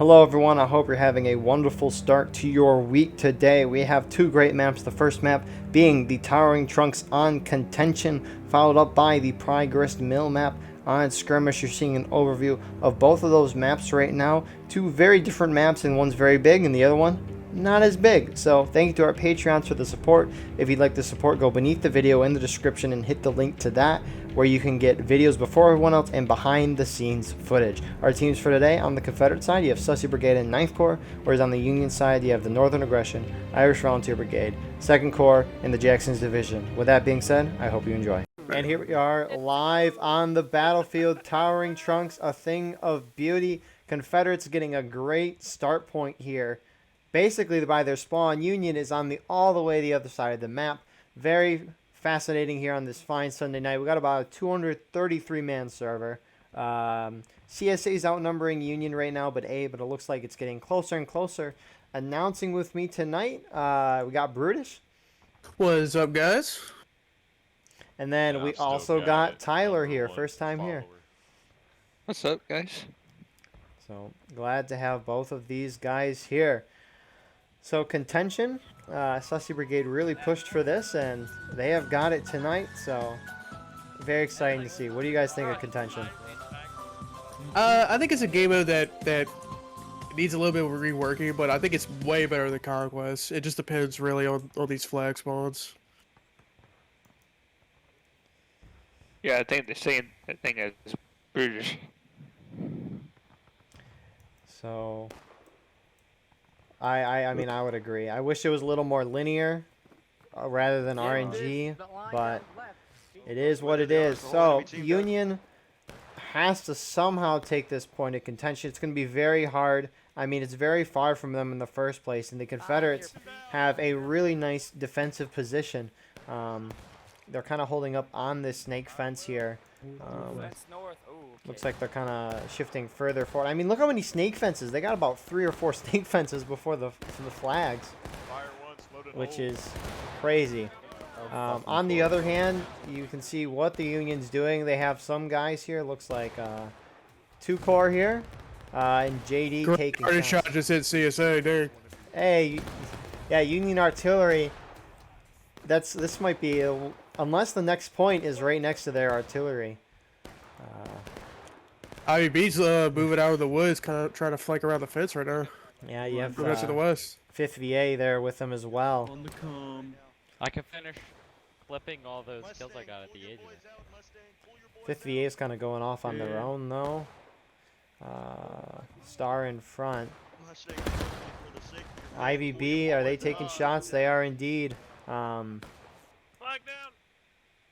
Hello everyone, I hope you're having a wonderful start to your week today. We have two great maps. The first map being the Towering Trunks on Contention, followed up by the Pry Grist Mill map on Skirmish. You're seeing an overview of both of those maps right now. Two very different maps, and one's very big and the other one not as big. So thank you to our Patreons for the support. If you'd like to support, go beneath the video in the description and hit the link to that, where you can get videos before everyone else and behind the scenes footage. Our teams for today: on the Confederate side, you have Sussy Brigade and 9th Corps, whereas on the Union side, you have the Northern Aggression, Irish Volunteer Brigade, 2nd Corps, and the Jackson's Division. With that being said, I hope you enjoy. And here we are live on the battlefield. Towering Trunks, a thing of beauty. Confederates getting a great start point here. Basically, by their spawn, Union is on all the way the other side of the map. Very fascinating here on this fine Sunday night. We got about a 233-man server. CSA is outnumbering Union right now, but it looks like it's getting closer and closer. Announcing with me tonight, we got Brutish. What's up, guys? And then we also got Tyler here, first time here. What's up, guys? So glad to have both of these guys here. So Contention, Sussy Brigade really pushed for this, and they have got it tonight. So very exciting to see. What do you guys think of Contention? I think it's a game mode that needs a little bit of reworking, but I think it's way better than Conquest. It just depends really on these flag spawns. Yeah, I think the same thing as Brutish. So I mean, I would agree. I wish it was a little more linear rather than RNG, but it is what it is. So Union has to somehow take this point of contention. It's going to be very hard. I mean, it's very far from them in the first place, and the Confederates have a really nice defensive position. They're kind of holding up on this snake fence here. Looks like they're kind of shifting further forward. I mean, look how many snake fences. They got about 3 or 4 snake fences before the flags, which is crazy. On the other hand, you can see what the Union's doing. They have some guys here. Looks like 2 Corps here, and JD taking shots. Shot just hit CSA there. Hey, yeah, Union artillery. This might be unless the next point is right next to their artillery. IVB's moving out of the woods, kind of trying to flank around the fence right now. Yeah, you have to the west. 5th VA there with them as well. On the com. I can finish flipping all those kills I got at the edge of it. 5th VA is kind of going off on their own though. Star in front. IVB, are they taking shots? They are indeed.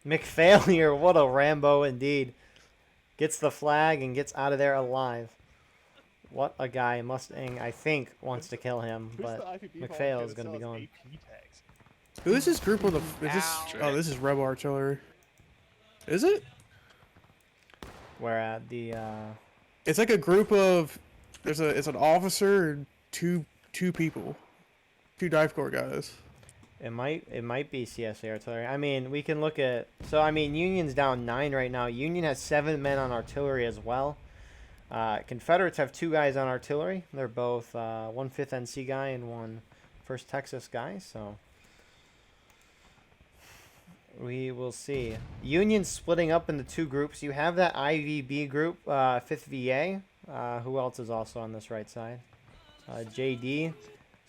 McFailure, what a Rambo indeed. Gets the flag and gets out of there alive. What a guy. Mustang, I think, wants to kill him, but McPhail is going to be going. Who is this group on the... Oh, this is Rebel Artillery. Is it? We're at the... It's like a group of... It's an officer and two people. 2 Dive Corps guys. It might be CSA artillery. I mean, we can look at... So, I mean, Union's down 9 right now. Union has 7 men on artillery as well. Confederates have 2 guys on artillery. They're both one 5th NC guy and one 1st Texas guy. So, we will see. Union's splitting up into 2 groups. You have that IVB group, 5th VA. Who else is also on this right side? JD.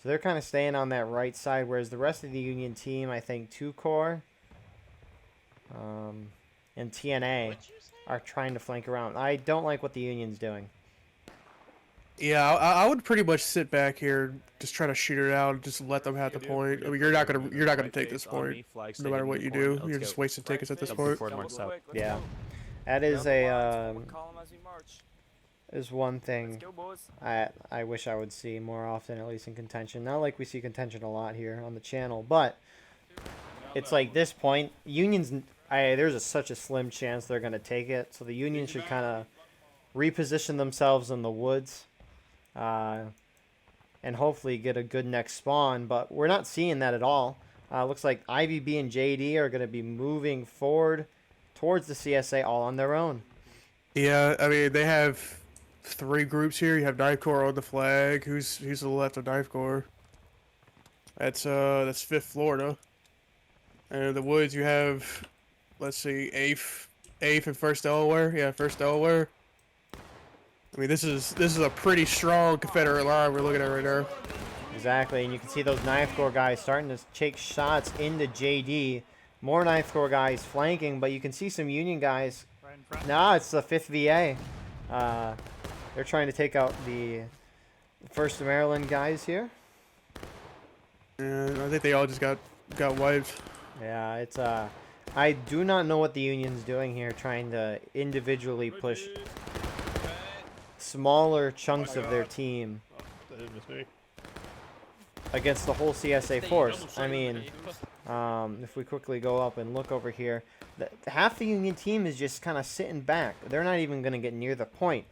So they're kind of staying on that right side, whereas the rest of the Union team, I think 2 Corps and TNA are trying to flank around. I don't like what the Union's doing. Yeah, I would pretty much sit back here, just try to shoot it out, and just let them have the point. I mean, you're not gonna take this point, no matter what you do. You're just wasting tickets at this point. Yeah, that is is one thing I wish I would see more often, at least in Contention. Not like we see Contention a lot here on the channel, but it's like this point, Union's... there's such a slim chance they're going to take it, so the Union should kind of reposition themselves in the woods and hopefully get a good next spawn, but we're not seeing that at all. Looks like IVB and JD are going to be moving forward towards the CSA all on their own. Yeah, I mean, they have three groups here. You have Knife Corps on the flag. Who's to the left of Knife Corps? That's 5th Florida. And in the woods you have, let's see, 8th and 1st Delaware. Yeah, 1st Delaware. I mean, this is a pretty strong Confederate line we're looking at right now. Exactly, and you can see those Ninth Corps guys starting to take shots into JD. More Ninth Corps guys flanking, but you can see some Union guys. Right in front. Nah, it's the 5th VA. They're trying to take out the 1st Maryland guys here. And I think they all just got wiped. Yeah, it's I do not know what the Union's doing here, trying to individually push smaller chunks of their team against the whole CSA force. I mean, if we quickly go up and look over here, half the Union team is just kind of sitting back. They're not even going to get near the point.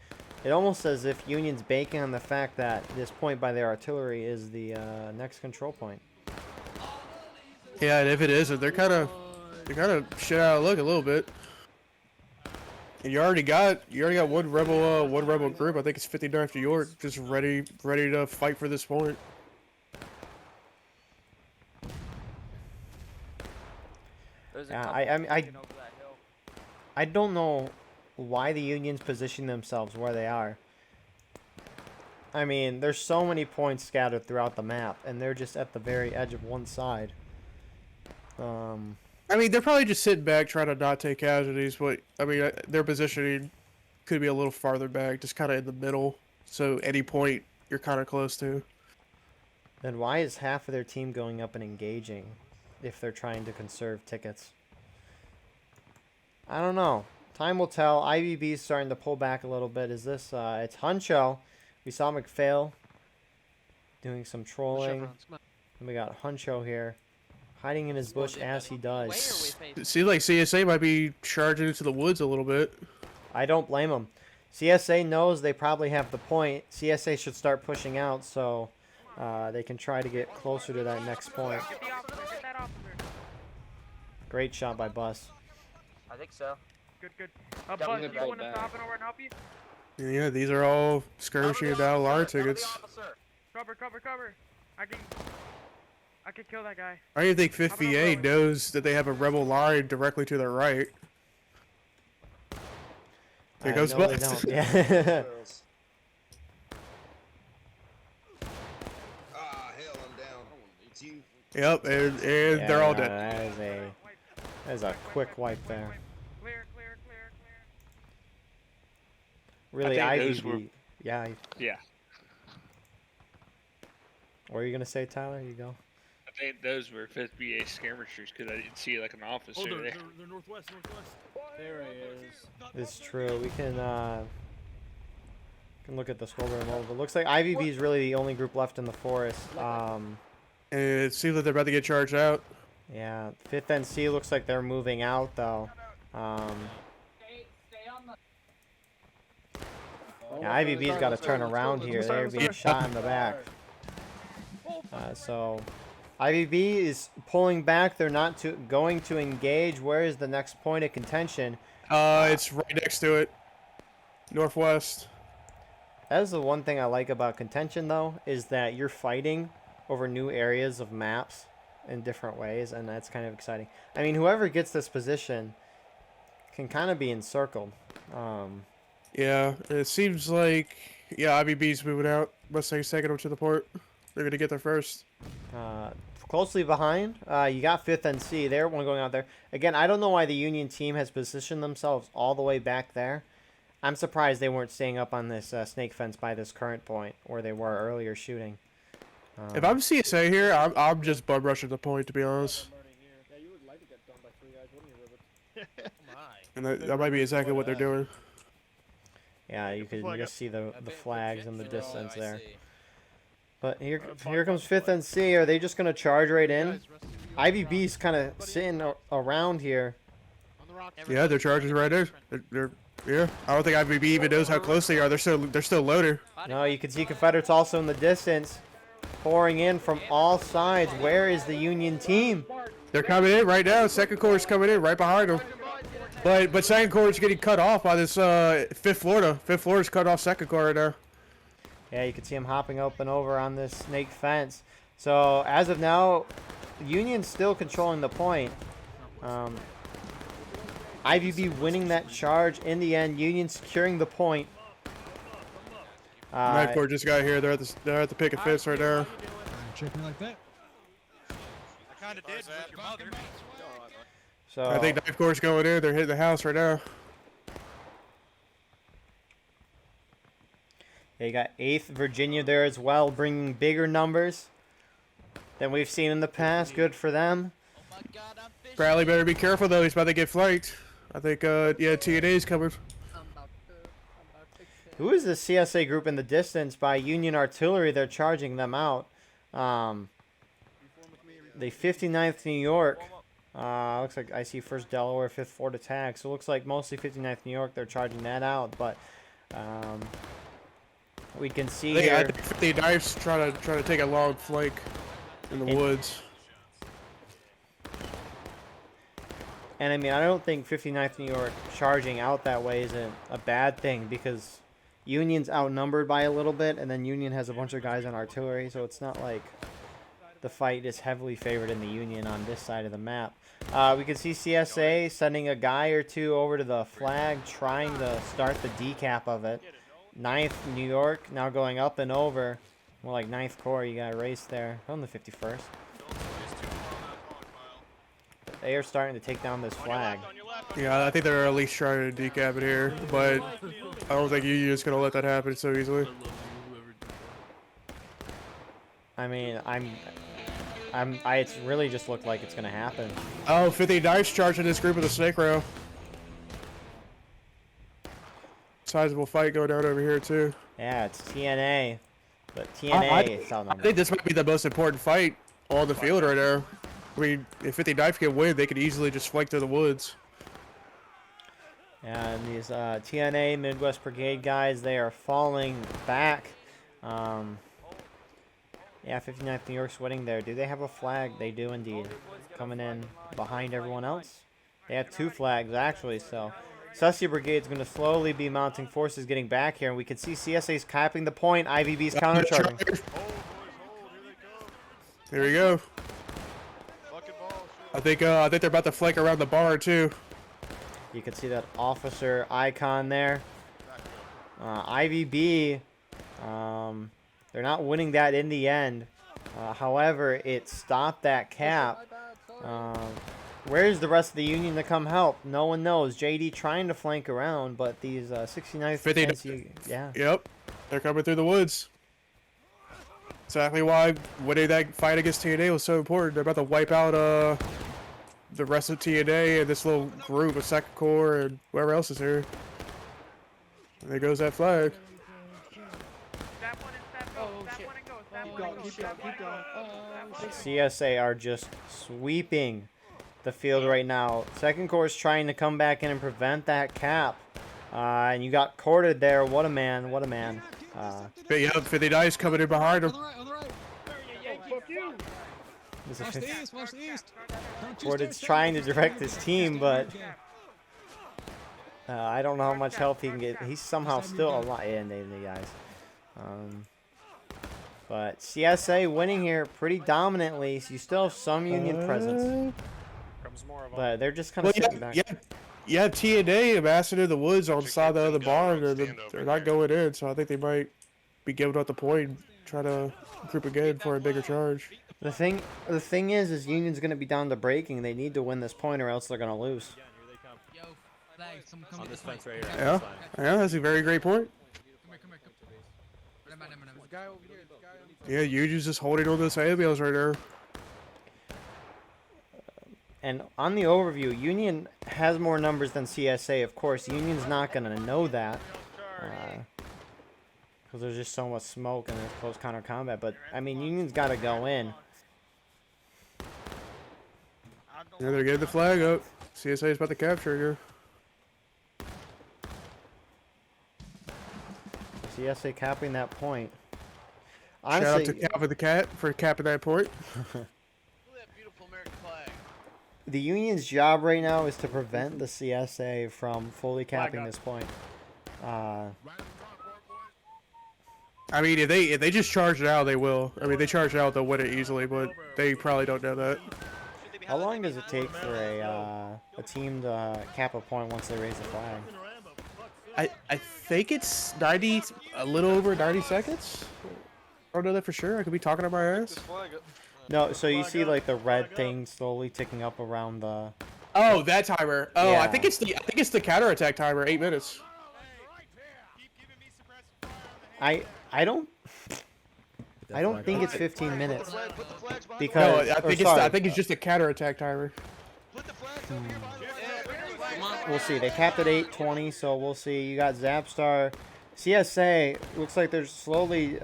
It almost as if Union's banking on the fact that this point by their artillery is the next control point. Yeah, and if it isn't, they're kind of shit out of luck a little bit. And you already got one rebel group. I think it's 59th New York, just ready to fight for this point. Yeah, I don't know why the Unions position themselves where they are. I mean, there's so many points scattered throughout the map, and they're just at the very edge of one side. I mean, they're probably just sitting back trying to not take casualties, but I mean, their positioning could be a little farther back, just kind of in the middle. So any point you're kind of close to. Then why is half of their team going up and engaging if they're trying to conserve tickets? I don't know. Time will tell. IVB is starting to pull back a little bit. Is this, it's Huncho. We saw McPhail doing some trolling. And we got Huncho here, hiding in his bush as he does. It seems like CSA might be charging into the woods a little bit. I don't blame them. CSA knows they probably have the point. CSA should start pushing out so they can try to get closer to that next point. Great shot by Bus. I think so. Good. Buzz, you want to stop and over and help you? Yeah, these are all skirmishing down line tickets. Cover. I can kill that guy. I don't even think 5th VA knows that they have a rebel line directly to their right. There goes no, they Bus. don't. Yeah. Yep, and they're all dead. That is a quick wipe there. Clear. Really, those were- IVB. Yeah. Yeah. What are you gonna say, Tyler? You go. I think those were 5th VA skirmishers because I didn't see like an officer there. They're northwest. There he is. It's true. We can look at the scroll room over. It looks like IVB is really the only group left in the forest. And it seems like they're about to get charged out. Yeah, 5th NC looks like they're moving out though. Yeah, IVB's got to turn around here. They're being shot in the back. So IVB is pulling back. They're not going to engage. Where is the next point of contention? It's right next to it. Northwest. That is the one thing I like about contention, though, is that you're fighting over new areas of maps in different ways, and that's kind of exciting. I mean, whoever gets this position can kind of be encircled. Yeah, it seems like, yeah, IVB's moving out. Mustang's taking them to the port. They're going to get there first. Closely behind, you got 5th NC. They're one going out there. Again, I don't know why the Union team has positioned themselves all the way back there. I'm surprised they weren't staying up on this snake fence by this current point where they were earlier shooting. If I'm CSA here, I'm just bum rushing the point, to be honest. And that might be exactly what they're doing. Yeah, you can just see the flags in the distance there. But here comes 5th NC. Are they just going to charge right in? IVB's kind of sitting around here. Yeah, they're charging right in. Yeah, I don't think IVB even knows how close they are. They're still loaded. No, you can see Confederates also in the distance, pouring in from all sides. Where is the Union team? They're coming in right now. 2nd Corps is coming in right behind them. But second corps is getting cut off by this 5th Florida. 5th Florida's cut off second corps right now. Yeah, you can see him hopping up and over on this snake fence. So as of now, Union's still controlling the point. IVB winning that charge in the end. Union securing the point. Ninth Corps just got here. They're at the picket fence right now. Check me like that. I kind of did with your mother. So I think Ninth Corps is going in. They're hitting the house right now. yeah, you got 8th Virginia there as well, bringing bigger numbers than we've seen in the past. Good for them. Pratly better be careful though. He's about to get flanked. I think yeah, TNA's coming. Who is the CSA group in the distance by Union Artillery? They're charging them out. The 59th New York. Looks like I see 1st Delaware, 5th Fort attack. So it looks like mostly 59th New York. They're charging that out. But we can see I here. think 50 knives trying to take a long flank in the woods. And I mean, I don't think 59th New York charging out that way isn't a bad thing because Union's outnumbered by a little bit, and then Union has a bunch of guys on artillery, so it's not like the fight is heavily favored in the Union on this side of the map. We can see CSA sending a guy or two over to the flag, trying to start the decap of it. 9th New York now going up and over. More like 9th Corps, you got a race there. On the 51st. They are starting to take down this flag. Yeah, I think they're at least trying to decap it here, but I don't think Union's gonna let that happen so easily. I mean, it's really just looked like it's gonna happen. Oh, 50 knives charging this group of the snake rail. Sizable fight going down over here too. Yeah, it's TNA, but TNA is I outnumbered. think this might be the most important fight on the field right now. I mean, if 50 knife can win, they could easily just flank to the woods. Yeah, and these TNA Midwest Brigade guys, they are falling back. Yeah, 59th New York's winning there. Do they have a flag? They do indeed. Coming in behind everyone else. They have 2 flags actually, so Sussie Brigade's going to slowly be mounting forces getting back here, and we can see CSA's capping the point. IVB's countercharging. Here we go. I think they're about to flank around the bar too. You can see that officer icon there. IVB, they're not winning that in the end. However, it stopped that cap. Where's the rest of the Union to come help? No one knows. JD trying to flank around, but these 69th 50, yeah. Yep, they're coming through the woods. Exactly why winning that fight against TNA was so important. They're about to wipe out the rest of TNA and this little group of Second Corps and whoever else is here. And there goes that flag. Stab one and stab go. Stab one and go. Stab one and go. Stab one and go. CSA are just sweeping the field right now. Second Corps is trying to come back in and prevent that cap. And you got courted there. What a man. What a man. But yeah, 50 dice coming in behind him. On the right. This Watch is the east, watch the east. Courted's trying to direct his team, but I don't know how much health he can get. He's somehow still alive. Yeah, the guys. But CSA winning here pretty dominantly. So you still have some Union presence. But they're just kind of sitting back. Yeah, TNA amassing in the woods on the side of the barn. They're not going in, so I think they might be giving up the point and try to group again for a bigger charge. The thing is Union's going to be down to breaking. They need to win this point or else they're going to lose. On this fence right here. Yeah, that's a very great point. Yeah, Union's just holding on those ambulance right there. And on the overview, Union has more numbers than CSA. Of course, Union's not going to know that. Because there's just so much smoke and there's close counter combat. But, I mean, Union's got to go in. Yeah, they're getting the flag up. CSA is about to capture here. CSA capping that point. Honestly, shout out to Cap with the Cat for capping that point. the Union's job right now is to prevent the CSA from fully capping this point. I mean, if they just charge it out, they will. I mean, they charge it out, they'll win it easily, but they probably don't know that. How long does it take for a team to cap a point once they raise the flag? I think it's 90, a little over 90 seconds. I don't know that for sure. I could be talking about my ass. No, so you see like the red thing slowly ticking up around the. Oh, that timer. Oh, Yeah. I think it's the counterattack timer. 8 minutes. I don't think it's 15 minutes No, because I think it's just a counterattack timer. we'll see. They capped at 8:20, so we'll see. You got Zapstar, CSA. Looks like they're slowly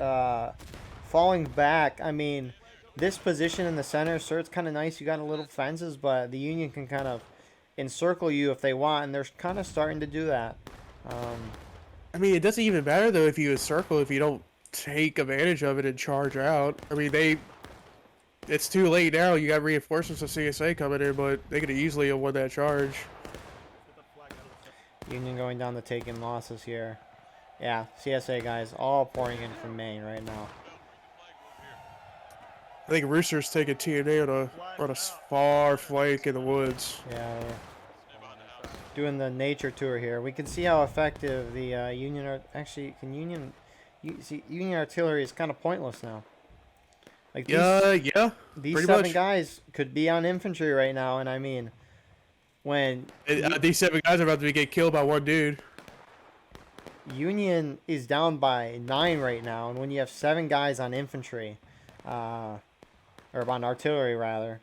falling back. I mean, this position in the center, sir, it's kind of nice. You got a little fences, but the Union can kind of encircle you if they want, and they're kind of starting to do that. I mean, it doesn't even matter though if you encircle if you don't take advantage of it and charge out. I mean, it's too late now. You got reinforcements of CSA coming in, but they could easily have won that charge. Union going down the taking losses here. Yeah, CSA guys all pouring in from Maine right now. I think Rooster's taking TNA on a far flank in the woods. Yeah, we're doing the nature tour here. We can see how effective the Union are. Actually, Union artillery is kind of pointless now. Like these, Yeah. these pretty 7 much. guys could be on infantry right now, and I mean, when These 7 guys are about to get killed by one dude. Union is down by 9 right now, and when you have 7 guys on infantry, or on artillery rather,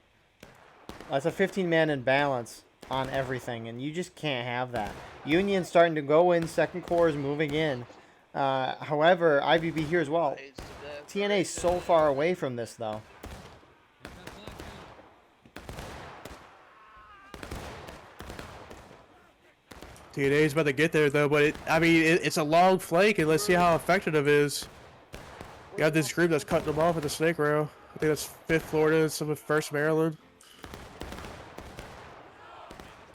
that's a 15-man imbalance on everything, and you just can't have that. Union's starting to go in, Second Corps is moving in. However, IVB here as well. TNA is so far away from this though. TNA's about to get there though, but it's a long flank, and let's see how effective it is. You got this group that's cutting them off at the snake rail. I think that's 5th Florida and some of 1st Maryland.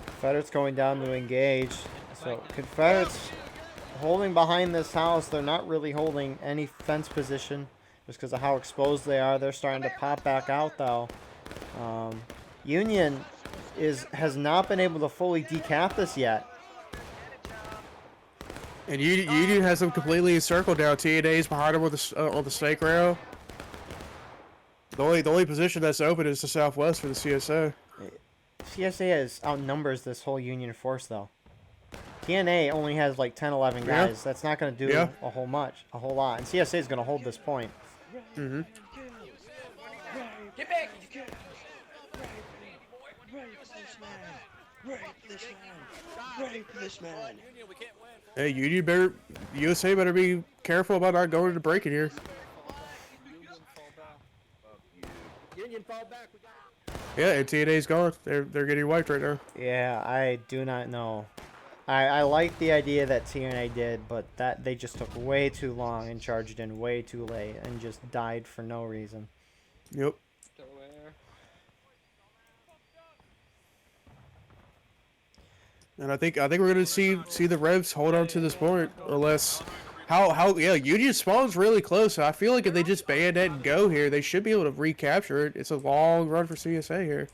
Confederates going down to engage. So Confederates holding behind this house. They're not really holding any fence position just because of how exposed they are. They're starting to pop back out though. Union has not been able to fully decap this yet. And Union has them completely encircled now. TNA's behind them with on the snake rail. The only position that's open is the southwest for the CSA. CSA outnumbers this whole Union force though. TNA only has like 10, 11 guys. Yeah. That's not going to do Yeah. a whole lot. And CSA is going to hold this point. Mm-hmm. Get back! Rape this man! Hey, USA better be careful about not going into breaking here. Union fall back. Yeah, and TNA's gone. They're getting wiped right now. Yeah, I do not know. I like the idea that TNA did, but that they just took way too long and charged in way too late and just died for no reason. Yep. And I think we're gonna see the Revs hold on to this point, unless Union spawns really close. So I feel like if they just bayonet and go here, they should be able to recapture it. It's a long run for CSA here.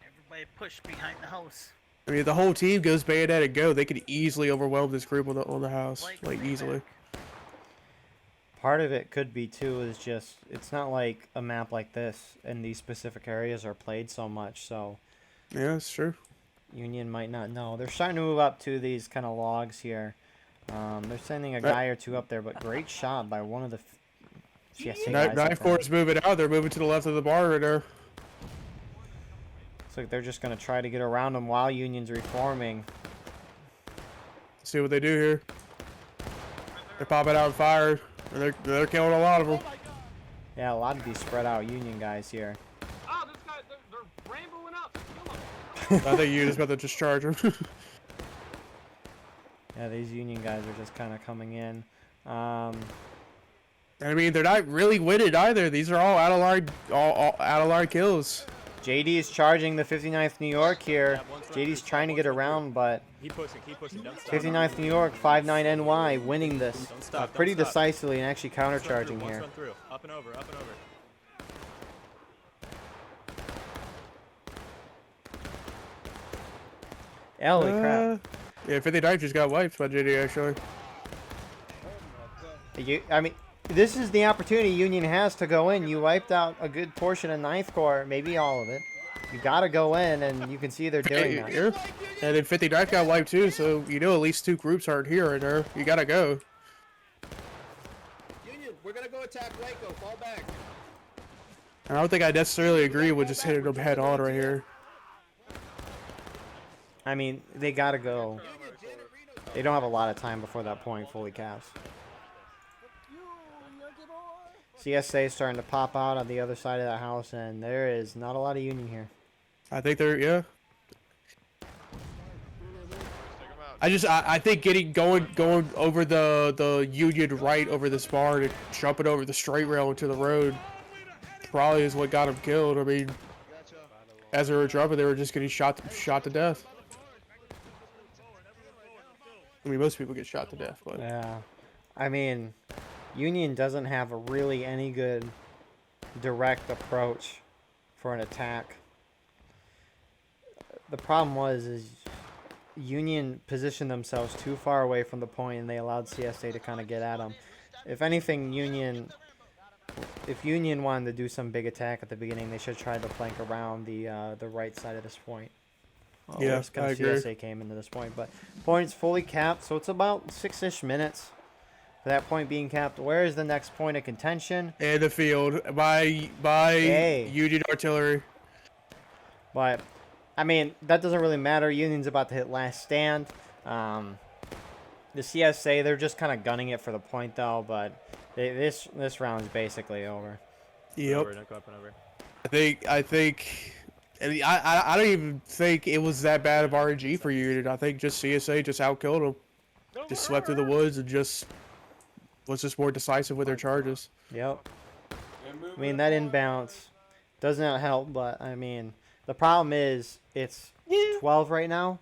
Everybody push behind the house. I mean, if the whole team goes bayonet and go, they could easily overwhelm this group on the house, like easily. Part of it could be too is just it's not like a map like this and these specific areas are played so much, so Yeah, that's true. Union might not know. They're starting to move up to these kind of logs here. They're sending a guy or two up there, but great shot by one of the CSA guys. Knife Corps is moving out. They're moving to the left of the bar right now. Looks like they're just going to try to get around them while Union's reforming. See what they do here. They're popping out fire, and they're killing a lot of them. Yeah, a lot of these spread out Union guys here. Oh, this guy, they're rainbowing up. Kill him. I think Union's about to discharge them. Yeah, these Union guys are just kind of coming in. I mean, they're not really winning either. These are all out of line, all out of line kills. JD is charging the 59th New York here. Yeah, one's run JD's through, trying to one's get run through. around, but Keep pushing, don't stop. 59th New York, 59 NY winning this Don't stop, don't pretty stop. decisively and actually One's run through, countercharging one's here. run through. Up and over, up and over. Holy crap. Yeah, 59 just got wiped by JD actually. I mean, this is the opportunity Union has to go in. You wiped out a good portion of 9th Corps, maybe all of it. You got to go in, and you can see they're doing that. Yeah. And then 59 got wiped too, so you know at least 2 groups aren't here right there. You gotta go. Union, we're gonna go attack Waco. Fall back. I don't think I necessarily agree with just hitting them head on right here. I mean, they got to go. They don't have a lot of time before that point fully caps. CSA is starting to pop out on the other side of that house, and there is not a lot of Union here. I think they're, yeah. I think going over the Union right over this barn and jumping over the straight rail into the road probably is what got them killed. I mean, as they were jumping, they were just getting shot to death. I mean, most people get shot to death, but Yeah. I mean, Union doesn't have really any good direct approach for an attack. The problem is Union positioned themselves too far away from the point, and they allowed CSA to kind of get at them. If anything, if Union wanted to do some big attack at the beginning, they should try to flank around the right side of this point. Yeah, Whereas kind I of agree. CSA came into this point, but points fully capped, so it's about 6-ish minutes for that point being capped. Where is the next point of contention? in the field by Hey. Union artillery. But I mean, that doesn't really matter. Union's about to hit last stand. The CSA, they're just kind of gunning it for the point though, but this round is basically over. Yep. Over, don't go up and over. I think. I don't even think it was that bad of RNG for Union. I think just CSA just outkilled them. Just swept through the woods and just was just more decisive with their charges. Yep. I mean, that inbounce does not help, but I mean, the problem is it's 12 right now.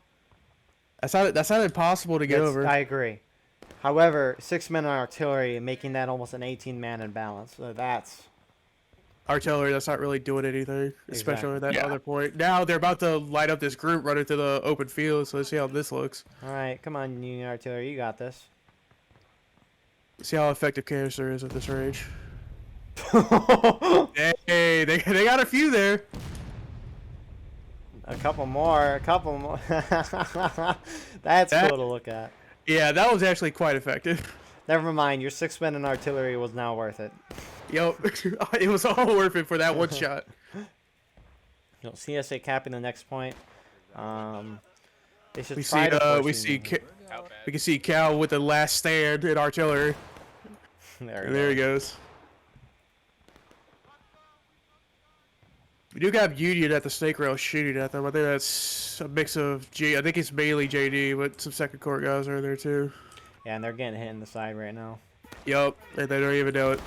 That's not impossible to get over. I agree. However, 6 men on artillery making that almost an 18-man imbalance. So that's Artillery, that's not really doing anything, especially at that Yeah. other point. Now they're about to light up this group running to the open field, so let's see how this looks. all right. Come on, Union artillery, you got this. See how effective canister is at this range. Hey, they got a few there. A couple more. That's That- cool to look at. Yeah, that was actually quite effective. Never mind, your 6 men in artillery was now worth it. Yo, it was all worth it for that one shot. You know, CSA capping the next point. They should We try see, to push we see, Union. we can see Cal with the last stand in artillery. And there he goes. We do got Union at the snake rail shooting at them. I think that's a mix of I think it's mainly JD, but some second court guys are in there too. Yeah, and they're getting hit in the side right now. Yup, and they don't even know it.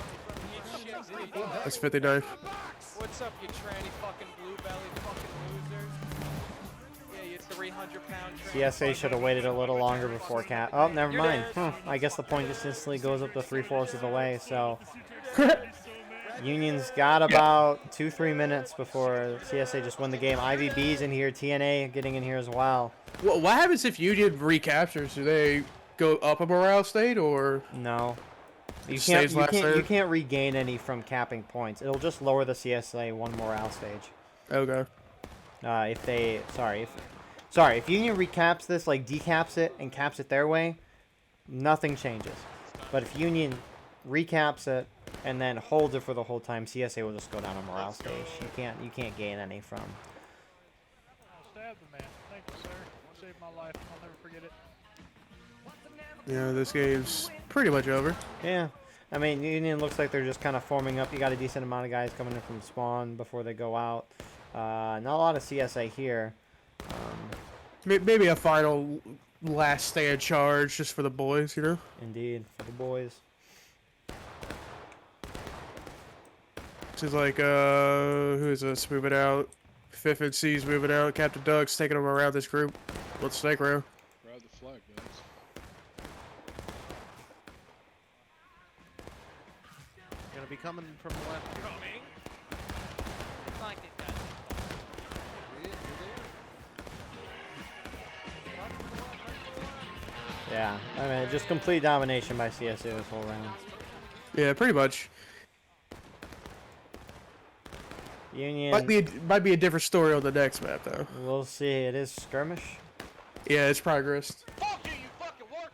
That's 59. What's up, you tranny fucking blue-bellied fucking losers? Yeah, you 300-pound CSA should have waited a little longer before cap. Oh, never mind. I guess the point just instantly goes up to 3/4 of the way, so Union's got about 2-3 minutes before CSA just win the game. IVB's in here, TNA getting in here as well. What happens if Union recaptures? Do they go up a morale state or? No. You Stays can't, last you third? can't regain any from capping points. It'll just lower the CSA one morale stage. Okay. If Union recaps this, like decaps it and caps it their way, nothing changes. But if Union recaps it and then holds it for the whole time, CSA will just go down a morale stage. You can't gain any from. Stab the man. Thank you, sir. Saved my life. I'll never forget it. Yeah, this game's pretty much over. Yeah. I mean, Union looks like they're just kind of forming up. You got a decent amount of guys coming in from spawn before they go out. Not a lot of CSA here. Maybe a final last stand charge just for the boys, you know? Indeed, for the boys. This is like, who is this moving out? 5th and C's moving out. Captain Doug's taking them around this group. Let's snake row. Grab the flag, guys. Gonna be coming from the left. Like these guys. Yeah, I mean, just complete domination by CSA this whole round. Yeah, pretty much. Union, Might be a different story on the next map though. we'll see. It is skirmish. Yeah, it's progressed. Fuck you, you fucking war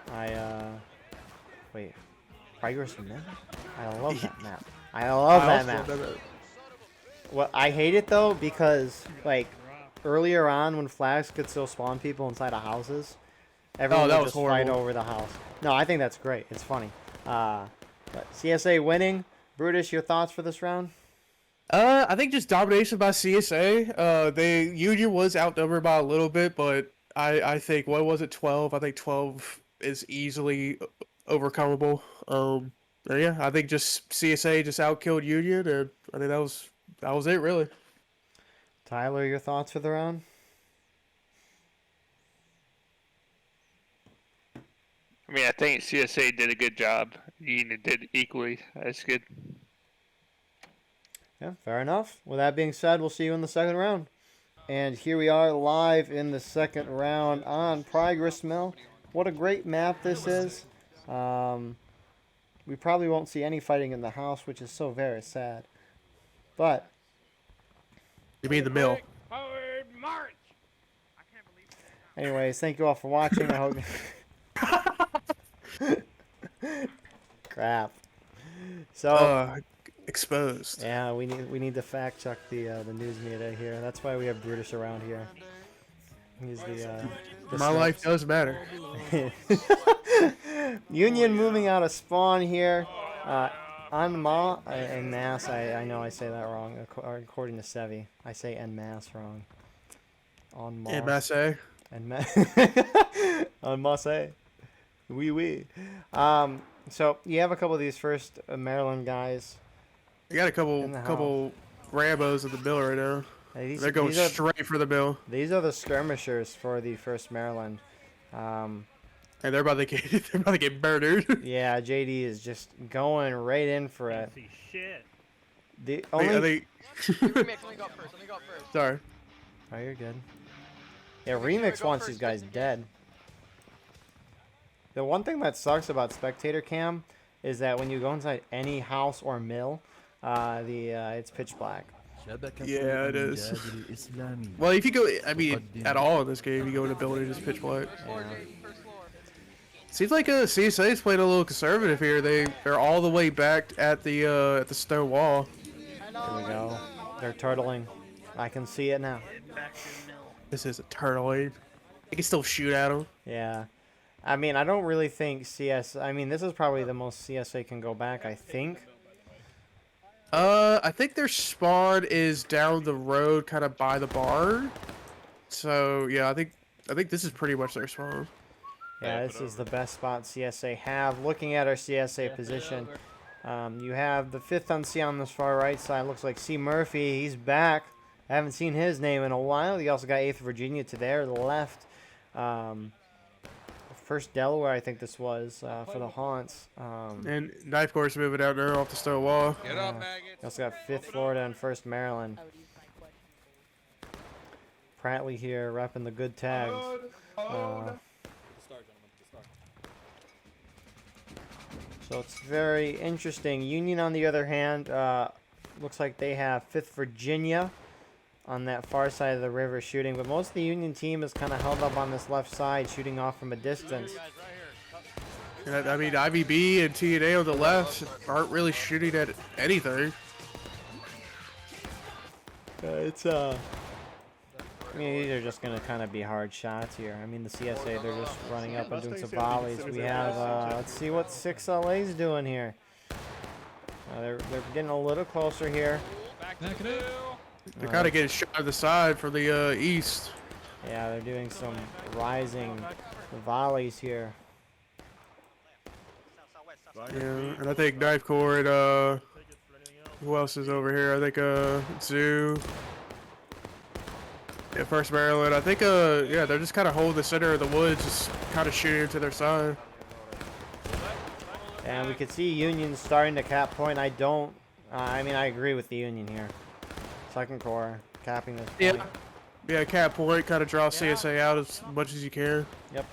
criminals! Wait. Progress Mill? I love that map. I love that map. Well, I hate it though because, like, earlier on when flags could still spawn people inside of houses, everyone that would was just fight horrible. over the house. No, I think that's great. It's funny. But CSA winning. Brutish, your thoughts for this round? I think just domination by CSA. Union was outnumbered by a little bit, but I think, what was it, 12? I think 12 is easily overcomable. Yeah, I think just CSA just outkilled Union, and I think that was it really. Tyler, your thoughts for the round? I mean, I think CSA did a good job. Union did equally. That's good. Yeah, fair enough. With that being said, we'll see you in the second round. And here we are live in the second round on Progress Mill. What a great map this is. We probably won't see any fighting in the house, which is so very sad. But You mean the mill? Forward march! I can't believe it. anyways, thank you all for watching. I hope. Crap. So Exposed. yeah, we need to fact check the news media here. That's why we have Brutish around here. He's the My life does matter. Union moving out of spawn here. En masse. I know I say that wrong. According to Sevi, I say en masse wrong. En masse. MSA. En masse. En masse. Oui. So you have a couple of these first Maryland guys. You got a In the couple Rambos in the mill right now. They're going these are, straight for the mill, these are the skirmishers for the first Maryland. and they're about to get murdered. Yeah, JD is just going right in for it. Shit. The I only think, Remix, let me go first. sorry. oh, you're good. Yeah, Remix wants these guys dead. The one thing that sucks about spectator cam is that when you go inside any house or mill, it's pitch black. Yeah, it is. Well, if you go, I mean, at all in this game, you go in the building, just pitch black. First floor. Seems like CSA is playing a little conservative here. They're all the way back at the stone wall. Here we go. They're turtling. I can see it now. Back to the mill. This is a turtloid. You can still shoot at them. Yeah. I mean, I don't really think I mean, this is probably the most CSA can go back, I think. I think their spawn is down the road, kind of by the barn. So yeah, I think this is pretty much their spawn. Yeah, this is the best spot CSA have. Looking at our CSA position, you have the 5th on C on this far right side. Looks like C. Murphy. He's back. I haven't seen his name in a while. You also got 8th Virginia to their left. First Delaware, I think this was, for the Haunts. And Knife Course moving out there off the stone wall. Get up, maggots. You also got 5th Florida and 1st Maryland. Pratly here repping the good tags. So it's very interesting. Union, on the other hand, looks like they have 5th Virginia on that far side of the river shooting, but most of the Union team is kind of held up on this left side, shooting off from a distance. And I mean, IVB and TNA on the left aren't really shooting at anything. I mean, these are just going to kind of be hard shots here. I mean, the CSA, they're just running up and doing some volleys. We have, let's see what 6LA's doing here. They're getting a little closer here. Back it up. They're kind of getting shot to the side from the east. Yeah, they're doing some rising volleys here. Yeah, and I think Knife Core and Who else is over here? I think Zoo. Yeah, First Maryland. I think yeah, they're just kind of holding the center of the woods, just kind of shooting to their side. And we can see Union starting to cap point. I don't. I mean, I agree with the Union here. Second Corps capping this point. Yeah, cap point. Kind of draw CSA out as much as you can. Yep.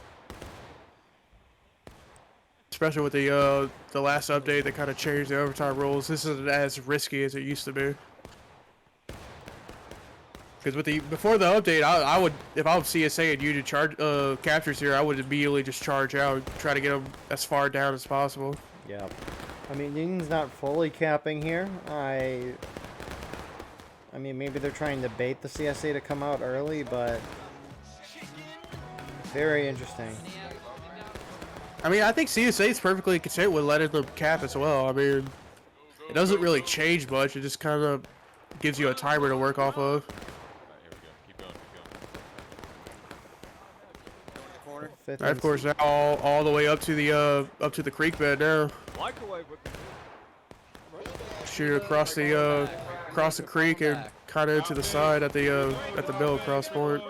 Especially with the last update that kind of changed the overtime rules. This isn't as risky as it used to be. Because with the before the update, I would, if I was CSA and you to charge captures here, I would immediately just charge out, try to get them as far down as possible. Yep. I mean, Union's not fully capping here. I mean, maybe they're trying to bait the CSA to come out early, but very interesting. I mean, I think CSA is perfectly content with letting them cap as well. I mean, it doesn't really change much. It just kind of gives you a timer to work off of. Fifth Right, of course, now all the way up to the creek bed now. Shoot across the creek and kind of into the side at the mill cross point.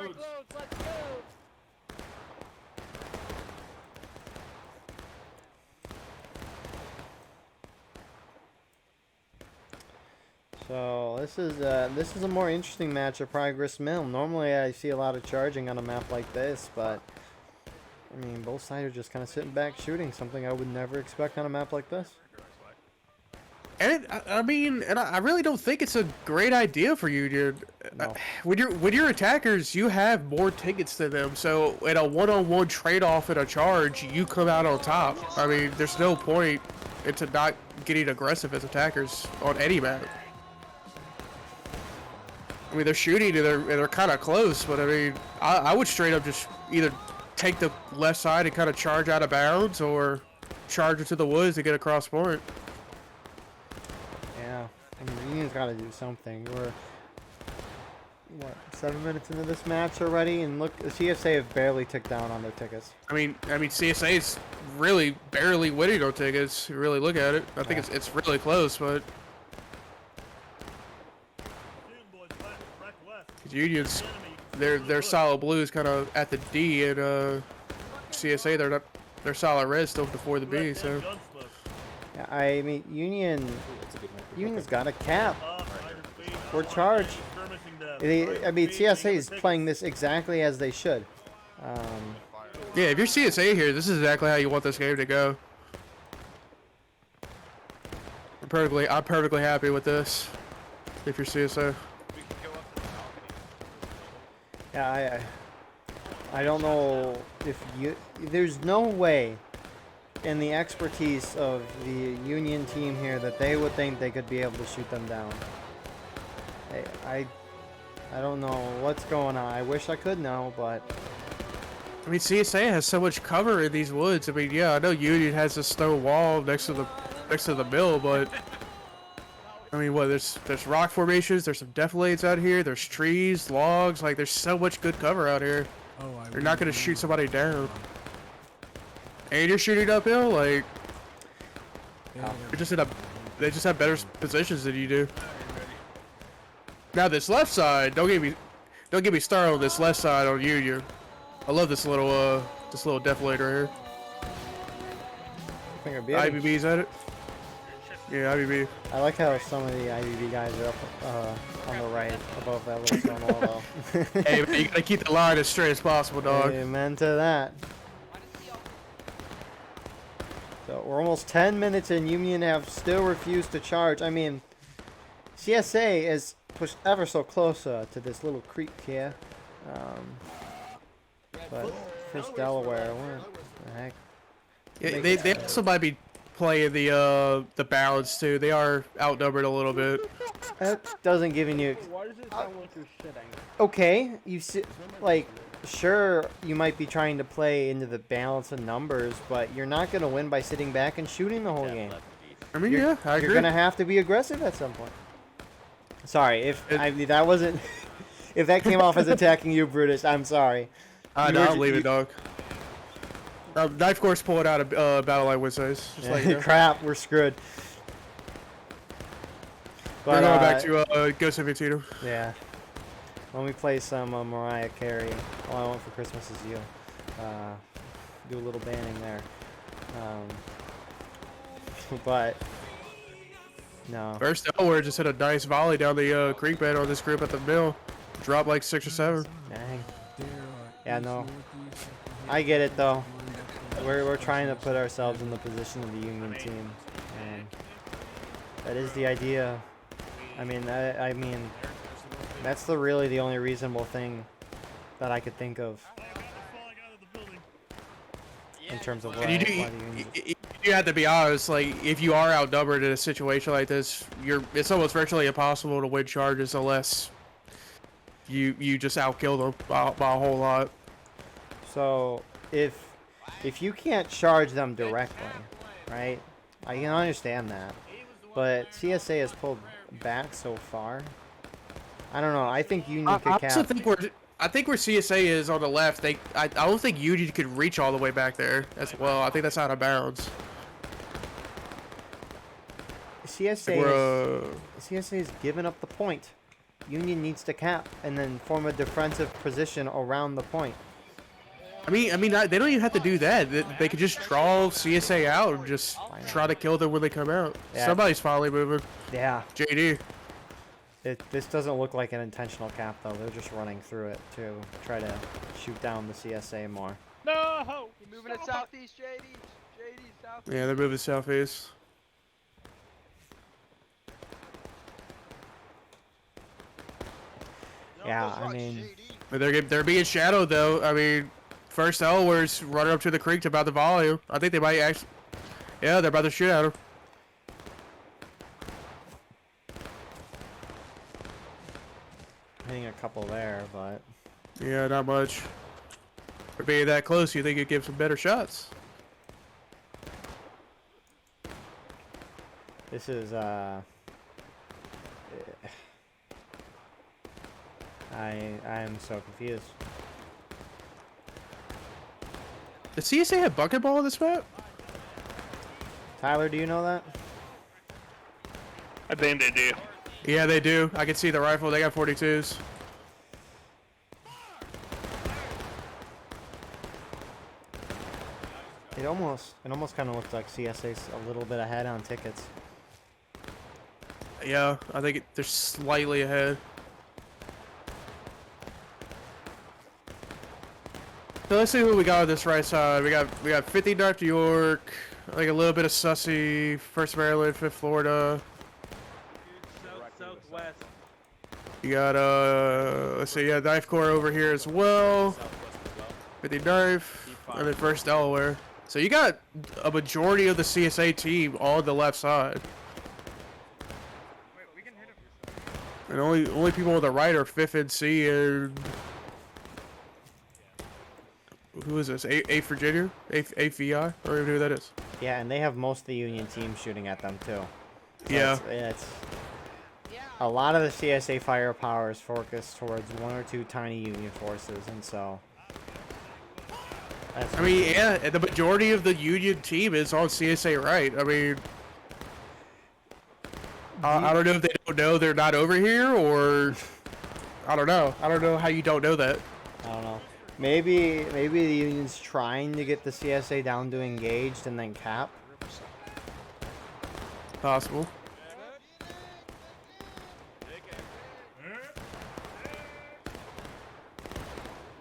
So this is a more interesting match at Progress Mill. Normally I see a lot of charging on a map like this, but I mean, both sides are just kind of sitting back shooting, something I would never expect on a map like this. And I mean, I really don't think it's a great idea for you, dude. No. When your attackers, you have more tickets than them. So in a one-on-one trade-off in a charge, you come out on top. I mean, there's no point into not getting aggressive as attackers on any map. I mean, they're shooting and they're kind of close, but I mean, I would straight up just either take the left side and kind of charge out of bounds, or charge into the woods to get across point. Yeah, I mean, Union's got to do something. We're what, 7 minutes into this match already, and look, the CSA have barely ticked down on their tickets. I mean, CSA is really barely winning on tickets. If you really look at it, I think it's really close, but Union's they're solid blues kind of at the D, and CSA they're solid red still before the B. So Yeah, I mean, Union's got a cap or charge. I mean, CSA is playing this exactly as they should. yeah, if you're CSA here, this is exactly how you want this game to go. I'm perfectly happy with this. If you're CSA. Yeah, I don't know if there's no way in the expertise of the Union team here that they would think they could be able to shoot them down. I don't know what's going on. I wish I could know, but I mean, CSA has so much cover in these woods. I mean, yeah, I know Union has a stone wall next to the mill, but I mean, what? There's rock formations. There's some defilades out here. There's trees, logs. Like, there's so much good cover out here. You're not gonna shoot somebody down. And you're shooting uphill. Like, you're just they just have better positions than you do. Now this left side, don't get me started on this left side on Union. I love this little defilator here. IBB's at it. Yeah, IBB. I like how some of the IBB guys are up on the right above that little stone wall, though. Hey, man, you gotta keep the line as straight as possible, dog. Amen to that. So we're almost 10 minutes in. Union have still refused to charge. I mean, CSA is pushed ever so close to this little creek here. But first Delaware, what the heck? Yeah, they also might be playing the balance too. They are outnumbered a little bit. That doesn't give you. Why does it sound like you're shitting? Okay, you see, like, sure, you might be trying to play into the balance of numbers, but you're not gonna win by sitting back and shooting the whole game. I mean, yeah, I agree. You're gonna have to be aggressive at some point. Sorry, if that wasn't, if that came off as attacking you, Brutish, I'm sorry. I'll leave it, dog. Knife Course pulling out of Battle Line Wednesdays. Just like Crap, we're screwed. We're going back to Ghost of Antietam. Yeah. When we play some Mariah Carey, All I Want for Christmas Is You, do a little banning there. But no. First Elware just hit a nice volley down the creek bed on this group at the mill. Dropped like 6 or 7. Dang. Yeah, no. I get it though. We're trying to put ourselves in the position of the Union team, and that is the idea. I mean, that's really the only reasonable thing that I could think of in terms of what You have to be honest. Like, if you are outnumbered in a situation like this, it's almost virtually impossible to win charges unless you just outkill them by a whole lot. So if you can't charge them directly, right? I can understand that, but CSA has pulled back so far. I don't know. I think Union could cap. I think where CSA is on the left, I don't think Union could reach all the way back there as well. I think that's out of bounds. CSA is giving up the point. Union needs to cap and then form a defensive position around the point. I mean, they don't even have to do that. They could just draw CSA out and just try to kill them when they come out. Yeah. Somebody's finally moving. Yeah. JD. This doesn't look like an intentional cap, though. They're just running through it to try to shoot down the CSA more. No! You're moving it southeast, JD. JD, southeast. Yeah, they're moving southeast. Yeah, I mean... But they're being shadowed, though. I mean, first Elware's running up to the creek to about the volume. I think they might actually... Yeah, they're about to shoot at him. Hitting a couple there, but... Yeah, not much. For being that close, you think you'd give some better shots. This is, I'm so confused. Does CSA have bucket ball on this map? Tyler, do you know that? I think they do. Yeah, they do. I can see the rifle. They got 42s. It almost kind of looks like CSA's a little bit ahead on tickets. Yeah, I think they're slightly ahead. So let's see who we got on this right side. We got 50 Dr. York, like a little bit of Sussy, 1st Maryland, 5th Florida. Southwest. You got let's see, yeah, Knife Corps over here as well. 50 Knife, and then 1st Delaware. So you got a majority of the CSA team on the left side. Wait, we can hit him. And only people on the right are 5th NC and who is this? 8th Virginia? 8th VI? I don't even know who that is. Yeah, and they have most of the Union team shooting at them too. So Yeah. It's a lot of the CSA firepower is focused towards 1 or 2 tiny Union forces, and so. I mean, yeah, and the majority of the Union team is on CSA right. I mean, I don't know if they don't know they're not over here, or I don't know. I don't know how you don't know that. I don't know. Maybe the Union's trying to get the CSA down to engaged and then cap. Possible.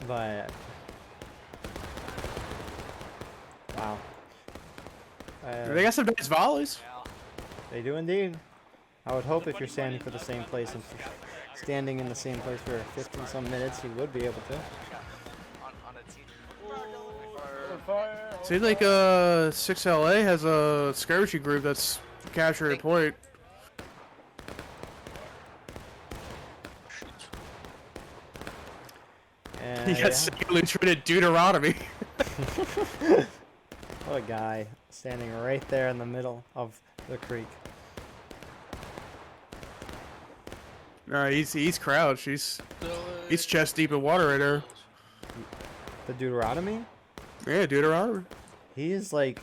But wow. They got some nice volleys. They do indeed. I would hope if you're standing for the same place and standing in the same place for 15 some minutes, you would be able to. Seems like 6LA has a skirmishing group that's capturing a point. And You got Lieutenant Deuteronomy. what a guy standing right there in the middle of the creek. No, he's crouched. He's chest deep in water right there. The Deuteronomy? Yeah, Deuteronomy. He is like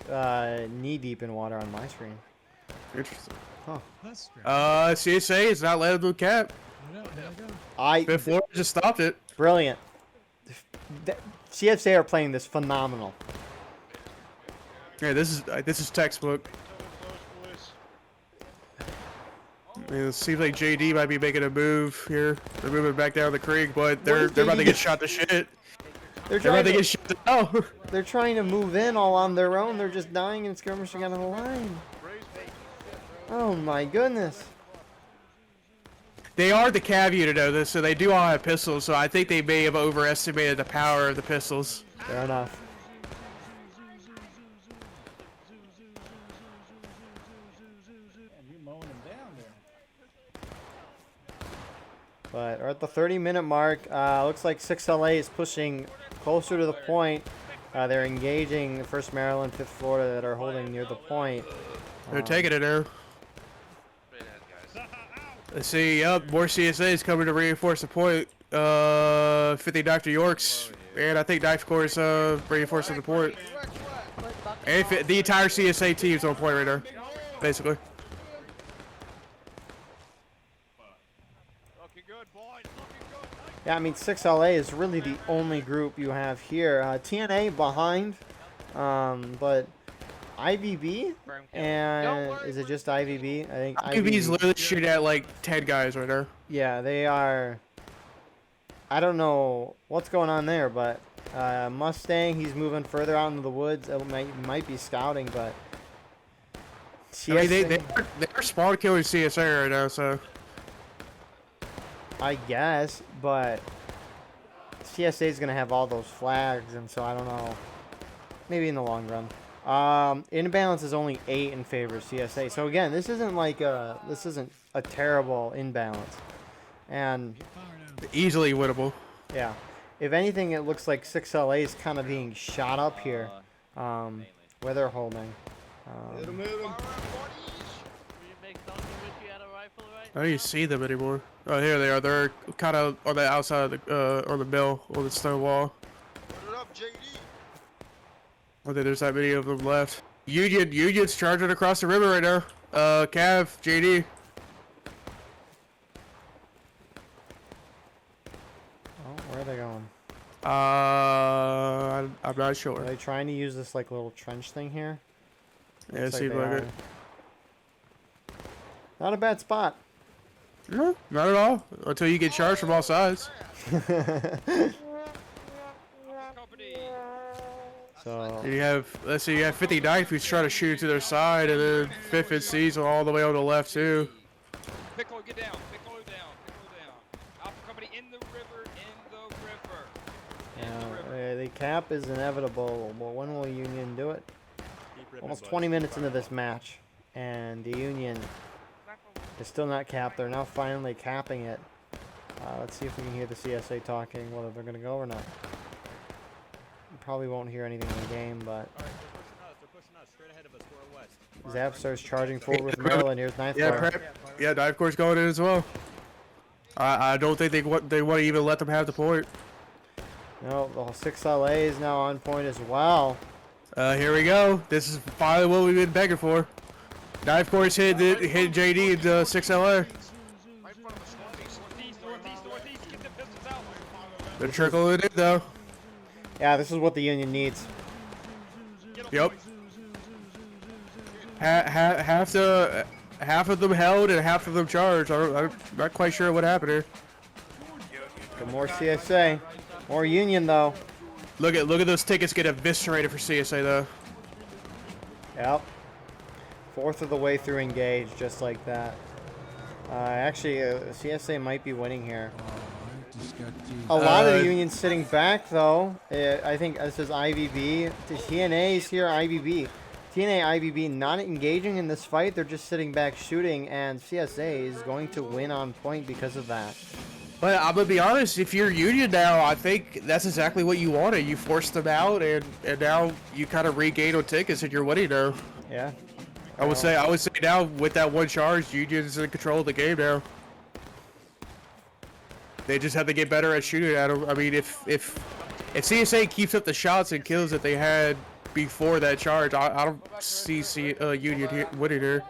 knee deep in water on my screen. Interesting. That's strange. CSA is not letting them cap. I know, there you go. Fifth Florida just stopped it. Brilliant. CSA are playing this phenomenal. Yeah, this is textbook. It seems like JD might be making a move here. They're moving back down the creek, but they're about to get shot to shit. They're about to get shot to hell. They're trying to move in all on their own. They're just dying and skirmishing out of the line. Oh my goodness. They are the cav unit though, so they do all have pistols, so I think they may have overestimated the power of the pistols. Fair enough. But we're at the 30-minute mark. Looks like 6LA is pushing closer to the point. They're engaging the 1st Maryland, 5th Florida that are holding near the point. They're taking it now. Let's see, yep, more CSAs coming to reinforce the point. 50 Dr. Yorks, and I think Knife Corps is reinforcing the point. And the entire CSA team's on point right now, basically. Yeah, I mean, 6LA is really the only group you have here. TNA behind, but IVB, and is it just IVB? I think IVB's literally shooting at like 10 guys right now. Yeah, they are. I don't know what's going on there, but Mustang, he's moving further out into the woods. It might be scouting, but I mean, they're spawn killing CSA right now, so. I guess, but CSA is gonna have all those flags, and so I don't know. Maybe in the long run. Inbalance is only 8 in favor of CSA. So again, this isn't like this isn't a terrible imbalance, and easily winnable. Yeah, if anything, it looks like 6LA is kind of being shot up here, where they're holding. I don't even see them anymore. Oh, here they are. They're kind of on the outside of the or the mill or the stone wall. Put it up, JD. I think there's that many of them left. Union's charging across the river right now. Cav, JD. Oh, where are they going? I'm not sure. Are they trying to use this like little trench thing here? Yeah, it seems like it. Not a bad spot. No, not at all. Until you get charged from all sides. So you have, let's see, you have 59 who's trying to shoot to their side, and then 5th and C's all the way on the left too. Piccolo, get down. Piccolo down. Piccolo down. Alpha company in the river. yeah, the cap is inevitable. Well, when will Union do it? Almost 20 minutes into this match, and the Union is still not capped. They're now finally capping it. Let's see if we can hear the CSA talking, whether they're going to go or not. You probably won't hear anything in the game, but Zap starts charging forward with Maryland. Here's Ninth Corps. Yeah, Ninth Corps going in as well. I don't think they want to even let them have the point. No, the 6LA is now on point as well. Here we go. This is finally what we've been begging for. Ninth Corps hit JD and 6LA. They're trickling in though. Yeah, this is what the Union needs. Yep. Half of them held and half of them charged. I'm not quite sure what happened here. Got more CSA, more Union though. Look at those tickets get eviscerated for CSA though. Yep. 4th of the way through engage, just like that. Actually, CSA might be winning here. A lot of the Union's sitting back, though. I think this is IVB. The TNA is here, IVB. TNA, IVB not engaging in this fight. They're just sitting back shooting, and CSA is going to win on point because of that. But I'm going to be honest, if you're Union now, I think that's exactly what you wanted. You forced them out, and now you kind of regain on tickets, and you're winning now. Yeah. I would say now with that one charge, Union's in control of the game now. They just have to get better at shooting at them. I mean, if CSA keeps up the shots and kills that they had before that charge, I don't see Union winning here.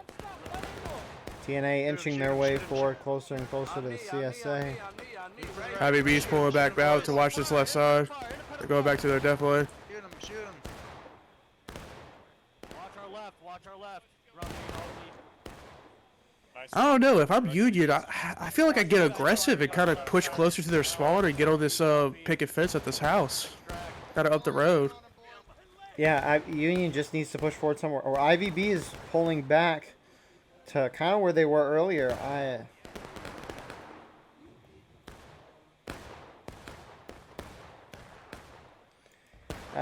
TNA inching their way forward closer and closer to the CSA. IBB's pulling back out to watch this left side. They're going back to their def lane. Shoot him, shoot him. Watch our left, watch our left. I don't know. If I'm Union, I feel like I get aggressive and kind of push closer to their spawn and get on this picket fence at this house. Kind of up the road. Yeah, Union just needs to push forward somewhere. Or IVB is pulling back to kind of where they were earlier. I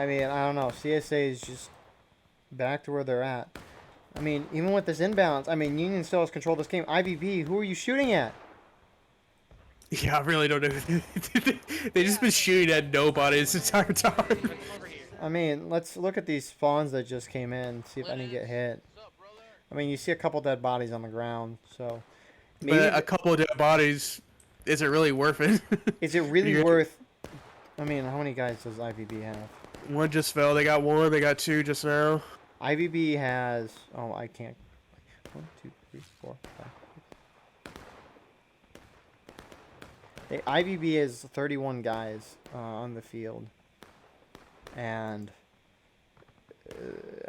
mean, I don't know. CSA is just back to where they're at. I mean, even with this imbalance, I mean, Union still has control of this game. IVB, who are you shooting at? Yeah, I really don't know. They just been shooting at nobody this entire time. I mean, let's look at these spawns that just came in, see if any get hit. I mean, you see a couple dead bodies on the ground, so maybe But a couple of dead bodies, is it really worth it? is it really worth? I mean, how many guys does IVB have? One just fell. They got one. They got two just now. IVB has. Oh, I can't. 1, 2, 3, 4, 5. IVB is 31 guys on the field, and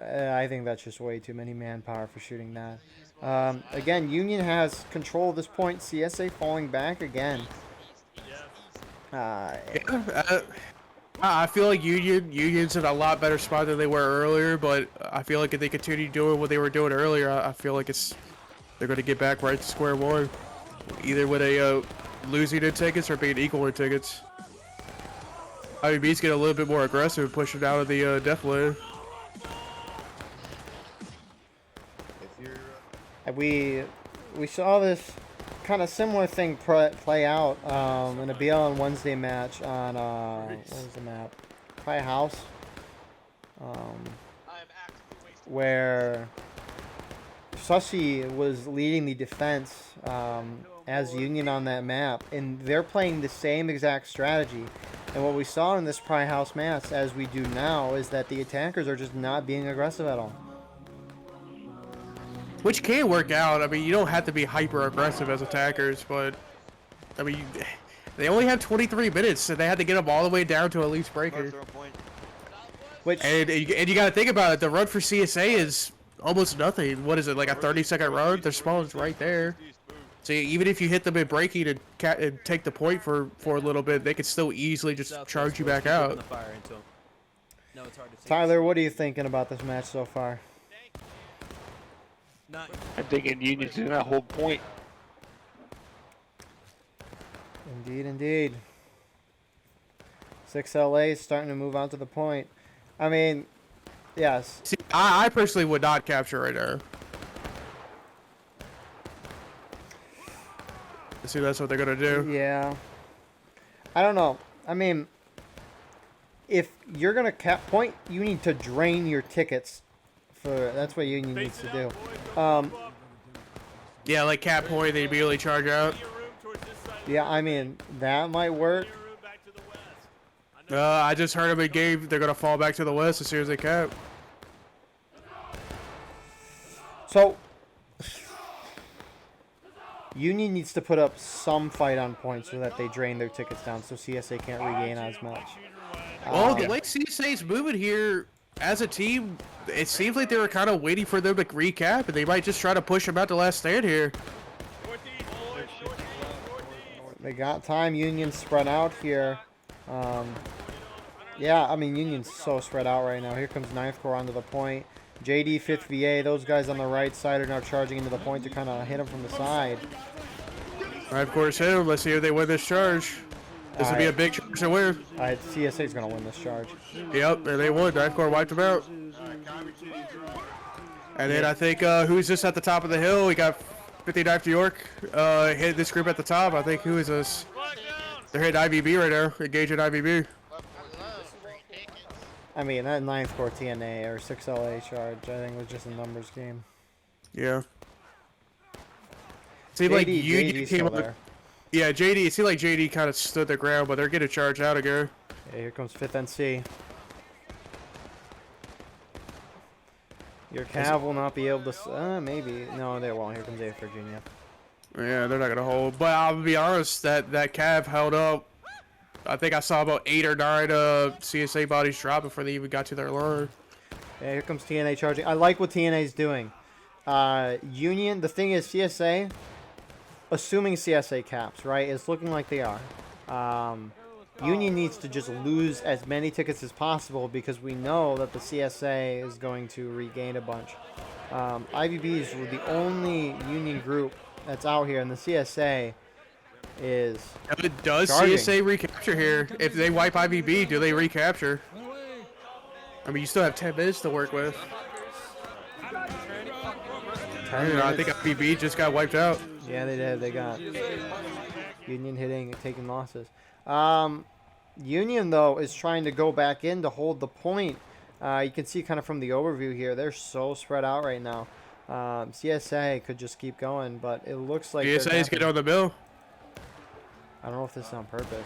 I think that's just way too many manpower for shooting that. Again, Union has control of this point. CSA falling back again. I feel like Union's in a lot better spot than they were earlier, but I feel like if they continue doing what they were doing earlier, I feel like they're going to get back right to square one, either with a losing in tickets or being equal in tickets. IBB's getting a little bit more aggressive and pushing out of the def lane. We saw this kind of similar thing play out in a BL on Wednesday match on what was the map? Probably House, where Sussy was leading the defense as Union on that map, and they're playing the same exact strategy. And what we saw in this Pry House match, as we do now, is that the attackers are just not being aggressive at all. Which can work out. I mean, you don't have to be hyper aggressive as attackers, but I mean, they only have 23 minutes, so they had to get them all the way down to at least breaker. And you got to think about it. The run for CSA is almost nothing. What is it, like a 30-second run? Their spawn's right there. So even if you hit them in breaking and take the point for a little bit, they could still easily just charge you back out. Tyler, what are you thinking about this match so far? I'm thinking Union's in that whole point. Indeed, indeed. 6LA is starting to move on to the point. I mean, yes. See, I personally would not capture right now. See, that's what they're gonna do. Yeah. I don't know. I mean, if you're gonna cap point, you need to drain your tickets. That's what Union needs to do. Yeah, like cap point, they immediately charge out. Yeah, I mean, that might work. I just heard them in game. They're gonna fall back to the west as soon as they cap. So, Union needs to put up some fight on points so that they drain their tickets down, so CSA can't regain as much. Well, the way CSA's moving here as a team, it seems like they were kind of waiting for them to recap, and they might just try to push them out to last stand here. They got time. Union's spread out here. Yeah, I mean, Union's so spread out right now. Here comes 9th Corps onto the point. JD, 5th VA, those guys on the right side are now charging into the point to kind of hit them from the side. 9th Corps hit them. Let's see if they win this charge. This would be a big charge to win. CSA's going to win this charge. Yep, and they won. 9th Corps wiped them out. And then I think, who's this at the top of the hill? We got 59th New York hit this group at the top. I think, who is this? They're hitting IBB right now. Engaging IBB. I mean, that 9th Corps TNA or 6LA charge, I think, was just a numbers game. Yeah. Seemed like Union came up. Yeah, JD. It seemed like JD kind of stood their ground, but they're getting charged out again. Okay, here comes 5th NC. Your Cav will not be able to. Maybe. No, they won't. Here comes A Virginia. Yeah, they're not gonna hold. But I'll be honest, that Cav held up. I think I saw about 8 or 9 CSA bodies drop before they even got to their line. Yeah, here comes TNA charging. I like what TNA is doing. Union, the thing is, CSA, assuming CSA caps, right, it's looking like they are. Union needs to just lose as many tickets as possible because we know that the CSA is going to regain a bunch. IVBs were the only Union group that's out here, and the CSA is Does charging. CSA recapture here? If they wipe IVB, do they recapture? I mean, you still have 10 minutes to work with. I think IVB just got wiped out. Yeah, they did. They got Union hitting and taking losses. Union, though, is trying to go back in to hold the point. You can see kind of from the overview here, they're so spread out right now. CSA could just keep going, but it looks like CSA is getting on the bill. I don't know if this is on purpose.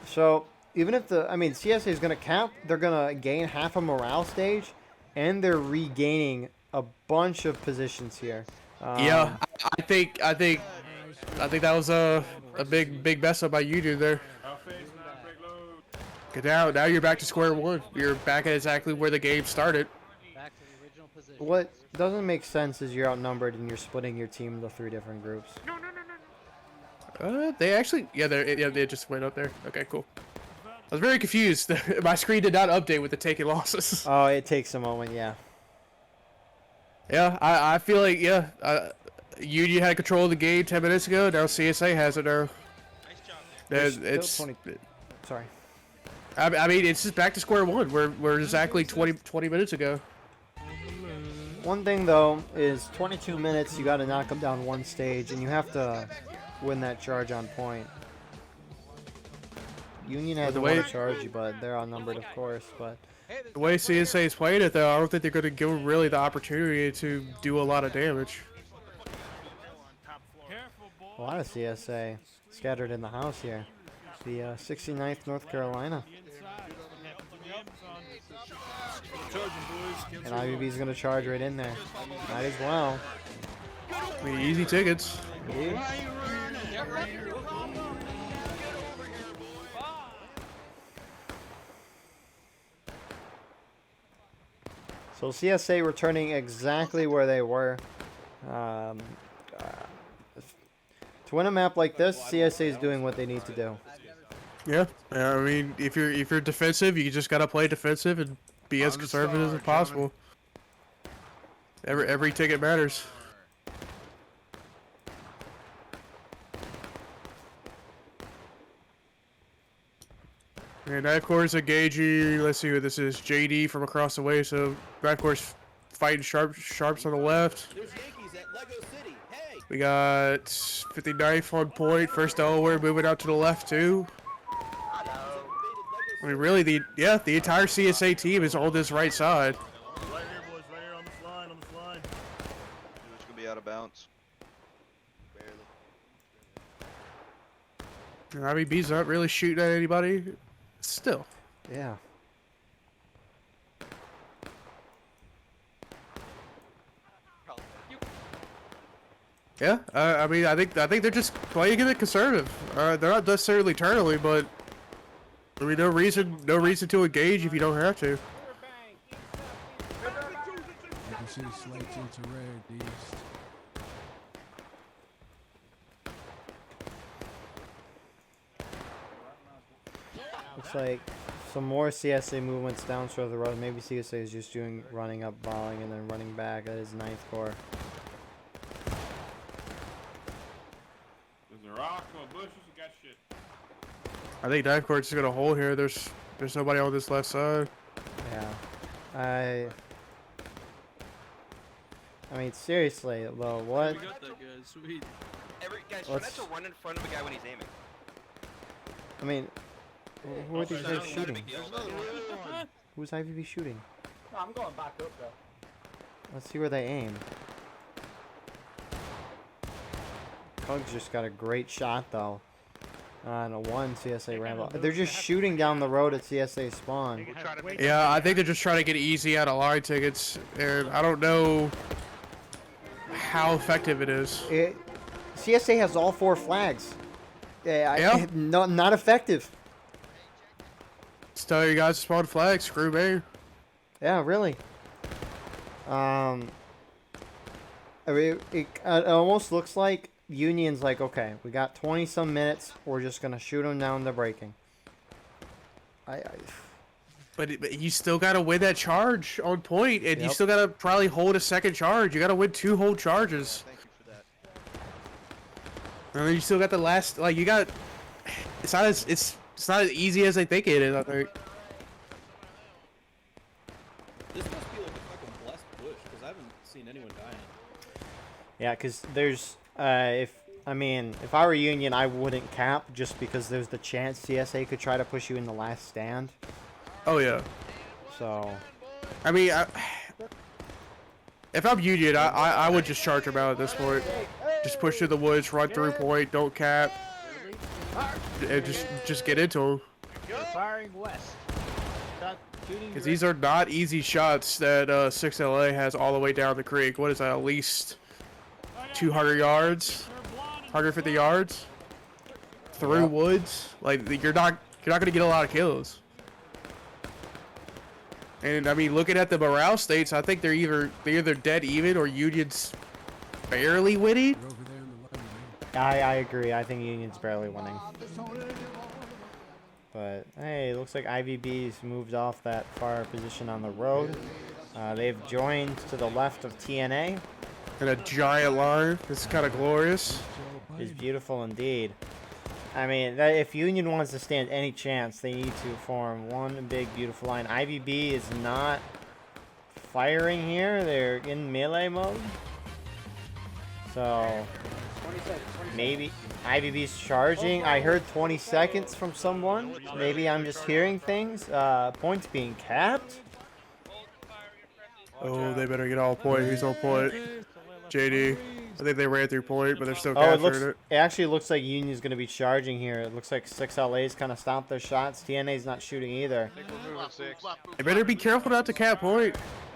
So, even if CSA is going to cap, they're going to gain half a morale stage, and they're regaining a bunch of positions here. Yeah, I think that was a big mess up by you dude there. Get down. Now you're back to square one. You're back at exactly where the game started. What doesn't make sense is you're outnumbered and you're splitting your team into 3 different groups. They actually, they just went up there. Okay, cool. I was very confused. My screen did not update with the taking losses. Oh, it takes a moment, yeah. Yeah, I feel like, you had control of the game 10 minutes ago. Now CSA has it now. It's 20, sorry. I mean, it's just back to square one. We're exactly 20 minutes ago. One thing, though, is 22 minutes, you got to knock them down one stage, and you have to win that charge on point. Union has a charge, but they're outnumbered, of course. But the way CSA is playing it, though, I don't think they're going to give them really the opportunity to do a lot of damage. A lot of CSA scattered in the house here. The 69th North Carolina. And IVB is going to charge right in there. Might as well. I mean, easy tickets. Yeah. So CSA returning exactly where they were. To win a map like this, CSA is doing what they need to do. Yeah, I mean, if you're defensive, you just gotta play defensive and be as conservative as possible. Every ticket matters. And that course engaging. Let's see who this is. JD from across the way. So that course fighting sharps on the left. We got 59th on point. First Delaware moving out to the left too. I mean, really, the entire CSA team is on this right side. Right here, boys. Right here on this line. On this line. It's gonna be out of bounds. Barely. And IVB's not really shooting at anybody. Still. Yeah. Yeah, I mean, I think they're just playing it conservative. They're not necessarily eternally, but I mean, no reason to engage if you don't have to. You can see slates into red, East. Looks like some more CSA movements down sort of the road. Maybe CSA is just doing running up, volleying, and then running back at his 9th core. I think dive court's is gonna hold here. There's nobody on this left side. Yeah, I mean, seriously, though, what? We got that guy, sweet. Guys, try not to run in front of a guy when he's aiming. I mean, who are these guys shooting? Who's IVB shooting? No, I'm going back up though. Let's see where they aim. Cug's just got a great shot, though. No, one CSA Rambo. They're just shooting down the road at CSA spawn. Yeah, I think they're just trying to get easy out of line tickets, and I don't know how effective it is. CSA has all 4 flags. Yeah. Not effective. Just tell you guys to spawn flags. Screw me. Yeah, really. I mean, it almost looks like Union's like, okay, we got 20 some minutes. We're just gonna shoot them down to breaking. But you still gotta win that charge on point, and you Yep. still gotta probably hold a second charge. You gotta win 2 whole charges. Thank you for that. And then you still got the last, like, you got. It's not as easy as I think it is. I think. This must be like a fucking blessed push, because I haven't seen anyone dying. Yeah, because there's if I were Union, I wouldn't cap just because there's the chance CSA could try to push you in the last stand. Oh yeah. So. I mean, if I'm Union, I would just charge them out at this point. Just push through the woods, run through point, don't cap, and just get into them. Firing west. Because these are not easy shots that 6LA has all the way down the creek. What is that? At least 200 yards, 150 yards through woods. Like you're not gonna get a lot of kills. And I mean, looking at the morale states, I think they're either dead even or Union's barely winning. You're over there in the light, man. I agree. I think Union's barely winning. But hey, it looks like IVB's moved off that far position on the road. They've joined to the left of TNA. And a giant line. This is kind of glorious. It's beautiful indeed. I mean, if Union wants to stand any chance, they need to form one big, beautiful line. IVB is not firing here. They're in melee mode. So, maybe IVB's charging. I heard 20 seconds from someone. Maybe I'm just hearing things. Points being capped. Oh, they better get all point. He's on point. JD. I think they ran through point, but they're still Oh, capturing it actually looks like Union's going to be charging here. It looks like 6LA's kind of stopped their shots. TNA's not shooting either. They better be careful not to cap point.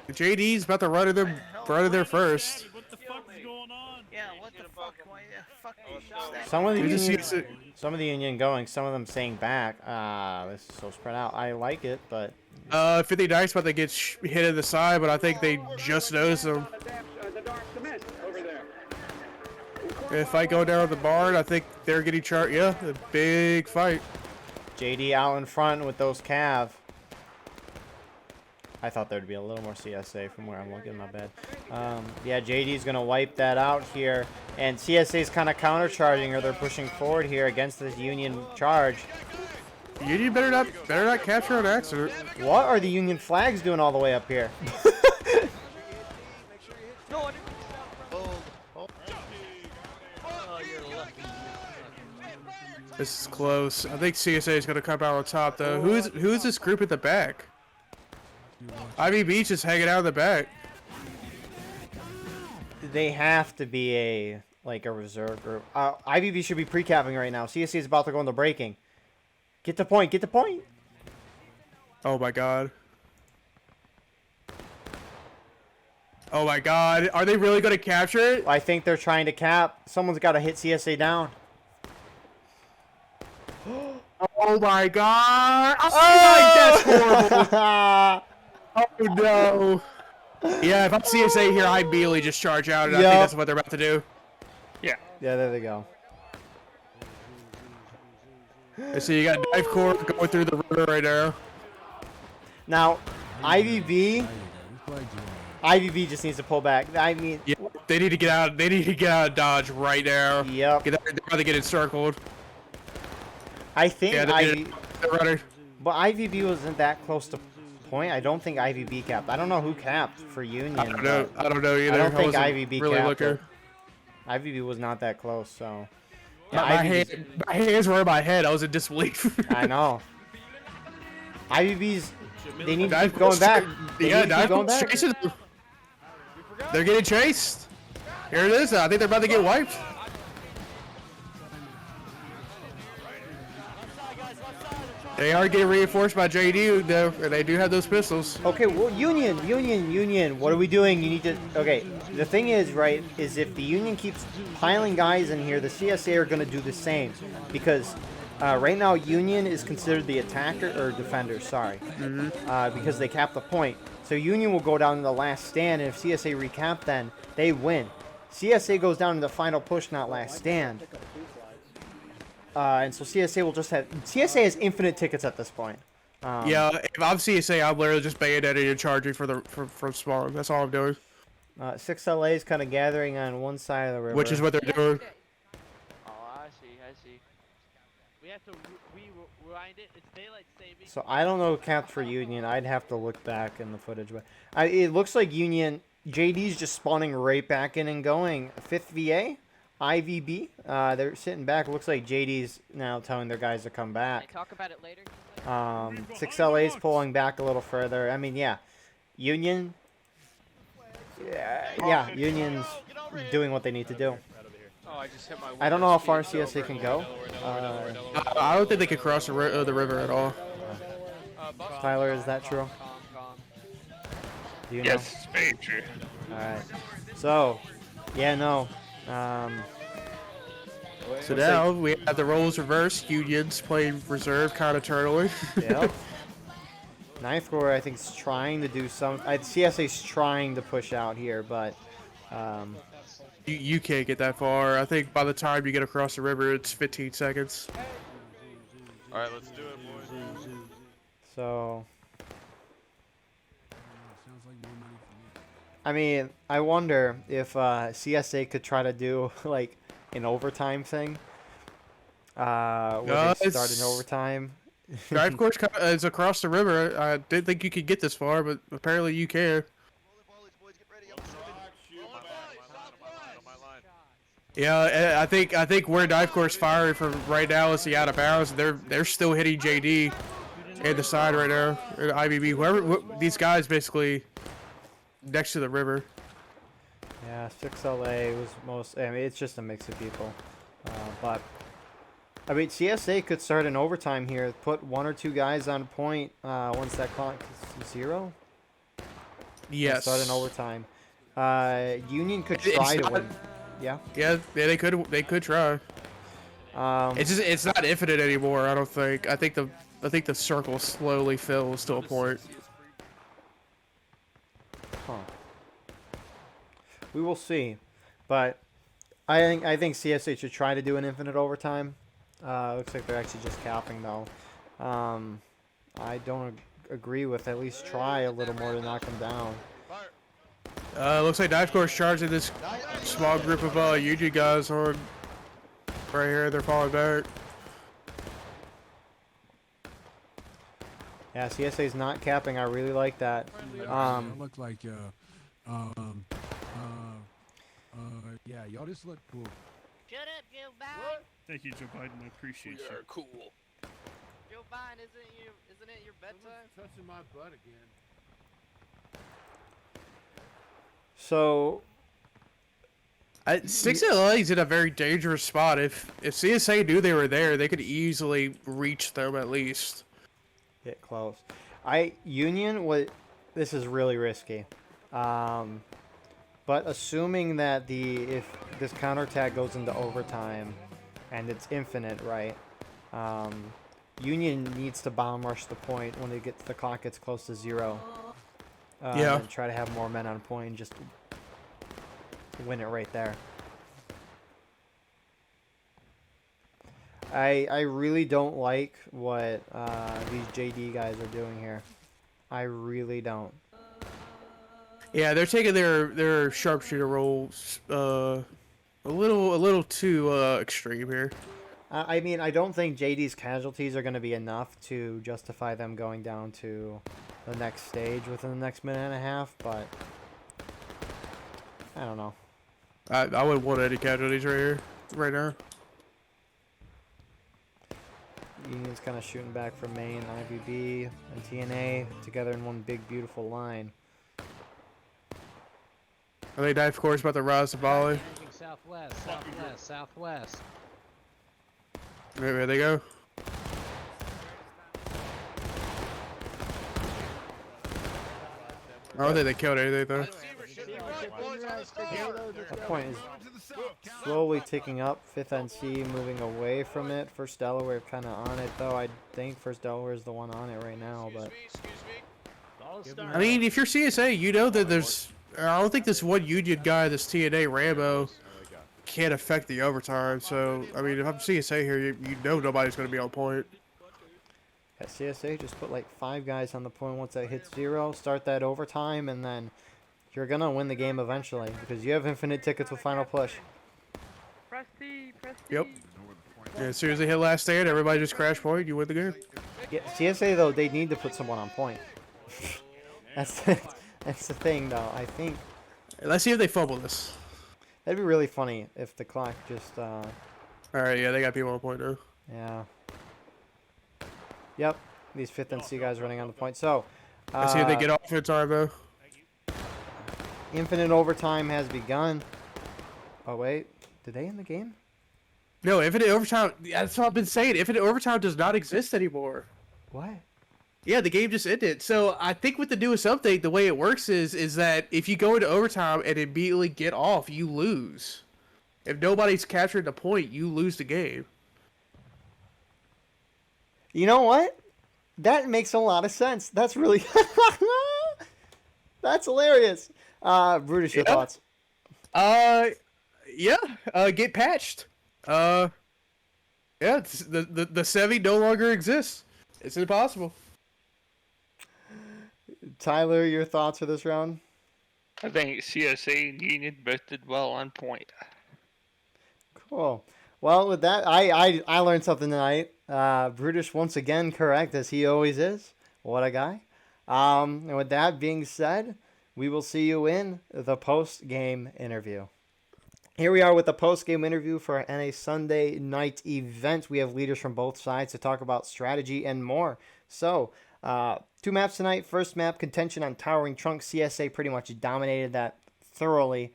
JD's about to run in there first. What the fuck is going on? Yeah, what the fuck? Why the fuck these shots? Some of the Union going, some of them staying back. This is so spread out. I like it, but 59's about to get hit in the side, but I think they just noticed him. If I go down the barn, I think they're getting charged. Yeah, a big fight. JD out in front with those Cav. I thought there'd be a little more CSA from where I'm looking, my bad. Yeah, JD's going to wipe that out here. And CSA's kind of counter-charging, or they're pushing forward here against this Union charge. Union better not capture an accident. What are the Union flags doing all the way up here? This is close. I think CSA is going to come out on top, though. Who's this group at the back? Ivy Beach is hanging out in the back. They have to be a reserve group. IVB should be pre-capping right now. CSC is about to go into breaking. Get the point. Get the point. Oh my god. Oh my god. Are they really going to capture it? I think they're trying to cap. Someone's got to hit CSA down. Oh my god. Oh, that's horrible. Oh no. Yeah, if I'm CSA here, I immediately just charge out, and I think that's what they're about to do. Yeah. Yeah, there they go. And so you got Knife Corps going through the river right now. Now, IVB just needs to pull back. I mean, yeah, they need to get out. They need to get out of Dodge right now. Yep. They're about to get encircled. I think they're running. But IVB wasn't that close to point. I don't think IVB capped. I don't know who capped for Union. I don't know either. I don't think IVB really capped. Looking. IVB was not that close, so. Yeah, my hands were in my head. I was in disbelief. I know. IVB's. They need to keep going back. Chasing them. They're getting chased. Here it is. I think they're about to get wiped. They are getting reinforced by JD, though, and they do have those pistols. Okay, well, Union. What are we doing? You need to. Okay, the thing is, right, is if the Union keeps piling guys in here, the CSA are going to do the same. Because right now, Union is considered the attacker, or defender, sorry. Because they cap the point. So Union will go down to the last stand, and if CSA recap, then they win. CSA goes down to the final push, not last stand. And so CSA will just have... CSA has infinite tickets at this point. Yeah, if I'm CSA, I'm literally just bayoneting and charging from spawn. That's all I'm doing. 6LA is kind of gathering on one side of the river. Which is what they're doing. Oh, I see. We have to rewind it. It's daylight saving. So I don't know caps for Union. I'd have to look back in the footage. But it looks like Union... JD's just spawning right back in and going. 5th VA? IVB, they're sitting back. Looks like JD's now telling their guys to come back. Talk about it later. 6LA's pulling back a little further. I mean, yeah, Union. Yeah, Union's doing what they need to do. Oh, I just hit my. I don't know how far CSA can go. I don't think they could cross the river at all. Tyler, is that true? Do you know? Yes, it's very true. All right. So, yeah, no. So now we have the roles reversed. Union's playing reserve kind of eternally. Yep. 9th Corps, I think, is trying to do some. CSA's trying to push out here, but you can't get that far. I think by the time you get across the river, it's 15 seconds. All right, let's do it, boys. So, I mean, I wonder if CSA could try to do like an overtime thing. Where they start in overtime. Drive course is across the river. I didn't think you could get this far, but apparently you can. Yeah, I think where dive course firing from right now is the out of bounds. They're still hitting JD and the side right now. Or the IBB. Whoever these guys basically next to the river. Yeah, 6LA was most. I mean, it's just a mix of people, but. I mean, CSA could start in overtime here. Put 1 or 2 guys on point once that clock is 0. Yes. Start in overtime. Union could try to win. Yeah. Yeah, they could try. It's not infinite anymore. I don't think. I think the circle slowly fills to a point. Huh. We will see, but I think CSA should try to do an infinite overtime. Looks like they're actually just capping though. I don't agree with at least try a little more to knock them down. Looks like Dive Course charging this small group of UG guys on right here. They're falling back. Yeah, CSA's not capping. I really like that. Look like yeah, y'all just look cool. Shut up, Joe Biden. Thank you, Joe Biden. I appreciate you. Cool. Joe Biden, isn't it your bedtime? Touching my butt again. So, 6LA's in a very dangerous spot. If CSA knew they were there, they could easily reach them at least. Get close. Union was. This is really risky. But assuming that if this counterattack goes into overtime and it's infinite, right? Union needs to bomb rush the point when the clock gets close to 0. Yeah. And try to have more men on point and just win it right there. I really don't like what these JD guys are doing here. I really don't. Yeah, they're taking their sharpshooter roles a little too extreme here. I mean, I don't think JD's casualties are going to be enough to justify them going down to the next stage within the next minute and a half, but I don't know. I wouldn't want any casualties right now. Union's kind of shooting back from main, IBB and TNA together in one big beautiful line. Are they dive course about to rise to volley? Southwest. There they go. I don't think they killed anything though. That point is slowly ticking up. 5th NC moving away from it. First Delaware kind of on it, though. I think First Delaware is the one on it right now. But I mean, if you're CSA, you know that there's. I don't think this one Union guy, this TNA Rambo, can't affect the overtime. So, I mean, if I'm CSA here, you know nobody's going to be on point. yeah, CSA just put like 5 guys on the point once that hits 0. Start that overtime, and then you're going to win the game eventually because you have infinite tickets with Final Push. Press T, press T. Yep. Yeah, as soon as they hit last stand, everybody just crash point, you win the game. Yeah, CSA, though, they need to put someone on point. That's the thing, though. I think Let's see if they fumble this. that'd be really funny if the clock just, Alright, yeah, they got people on point now. yeah. Yep, these 5th NC guys running on the point. So, Let's see if they get off in time, though. infinite overtime has begun. Oh, wait. Did they end the game? No, infinite overtime, that's what I've been saying. Infinite overtime does not exist anymore. What? Yeah, the game just ended. So I think with the newest update, the way it works is that if you go into overtime and immediately get off, you lose. If nobody's captured the point, you lose the game. You know what? That makes a lot of sense. That's really... That's hilarious. Brutish, your thoughts? Yeah, get patched. Yeah, the Sevi no longer exists. It's impossible. Tyler, your thoughts for this round? I think CSA and Union both did well on point. Cool. Well, with that, I learned something tonight. Brutish once again correct, as he always is. What a guy. And with that being said, we will see you in the post-game interview. Here we are with the post-game interview for NA Sunday night event. We have leaders from both sides to talk about strategy and more. So, 2 maps tonight. First map, contention on Towering Trunk. CSA pretty much dominated that thoroughly.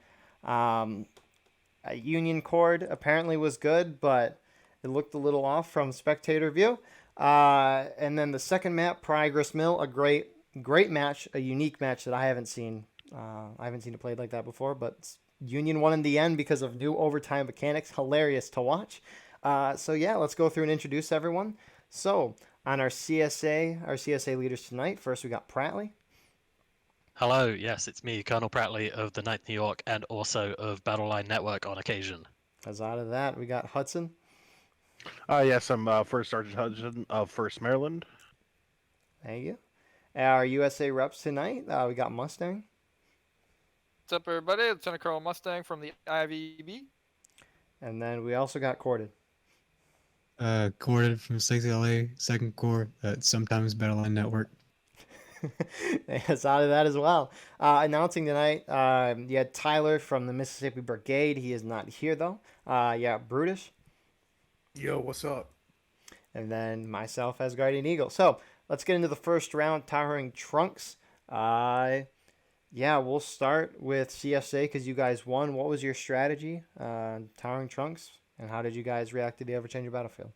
Union Cord apparently was good, but it looked a little off from spectator view. And then the second map, Progress Mill, a great match, a unique match that I haven't seen. I haven't seen it played like that before, but Union won in the end because of new overtime mechanics. Hilarious to watch. So yeah, let's go through and introduce everyone. So on our CSA leaders tonight, first we got Pratly. Hello, yes, it's me, Colonel Pratly of the 9th New York and also of Battle Line Network on occasion. As out of that, we got Hudson. Yes, I'm First Sergeant Hudson of 1st Maryland. Thank you. Our USA reps tonight, we got Mustang. What's up, everybody? Lieutenant Colonel Mustang from the IVB. And then we also got Corded. Corded from 6 LA, 2nd Corps, sometimes Battle Line Network. It's out of that as well. Announcing tonight, you had Tyler from the Mississippi Brigade. He is not here, though. Yeah, Brutish. Yo, what's up? And then myself as Guardian Eagle. So, let's get into the first round, Towering Trunks. Yeah, we'll start with CSA because you guys won. What was your strategy, Towering Trunks, and how did you guys react to the ever-changing battlefield?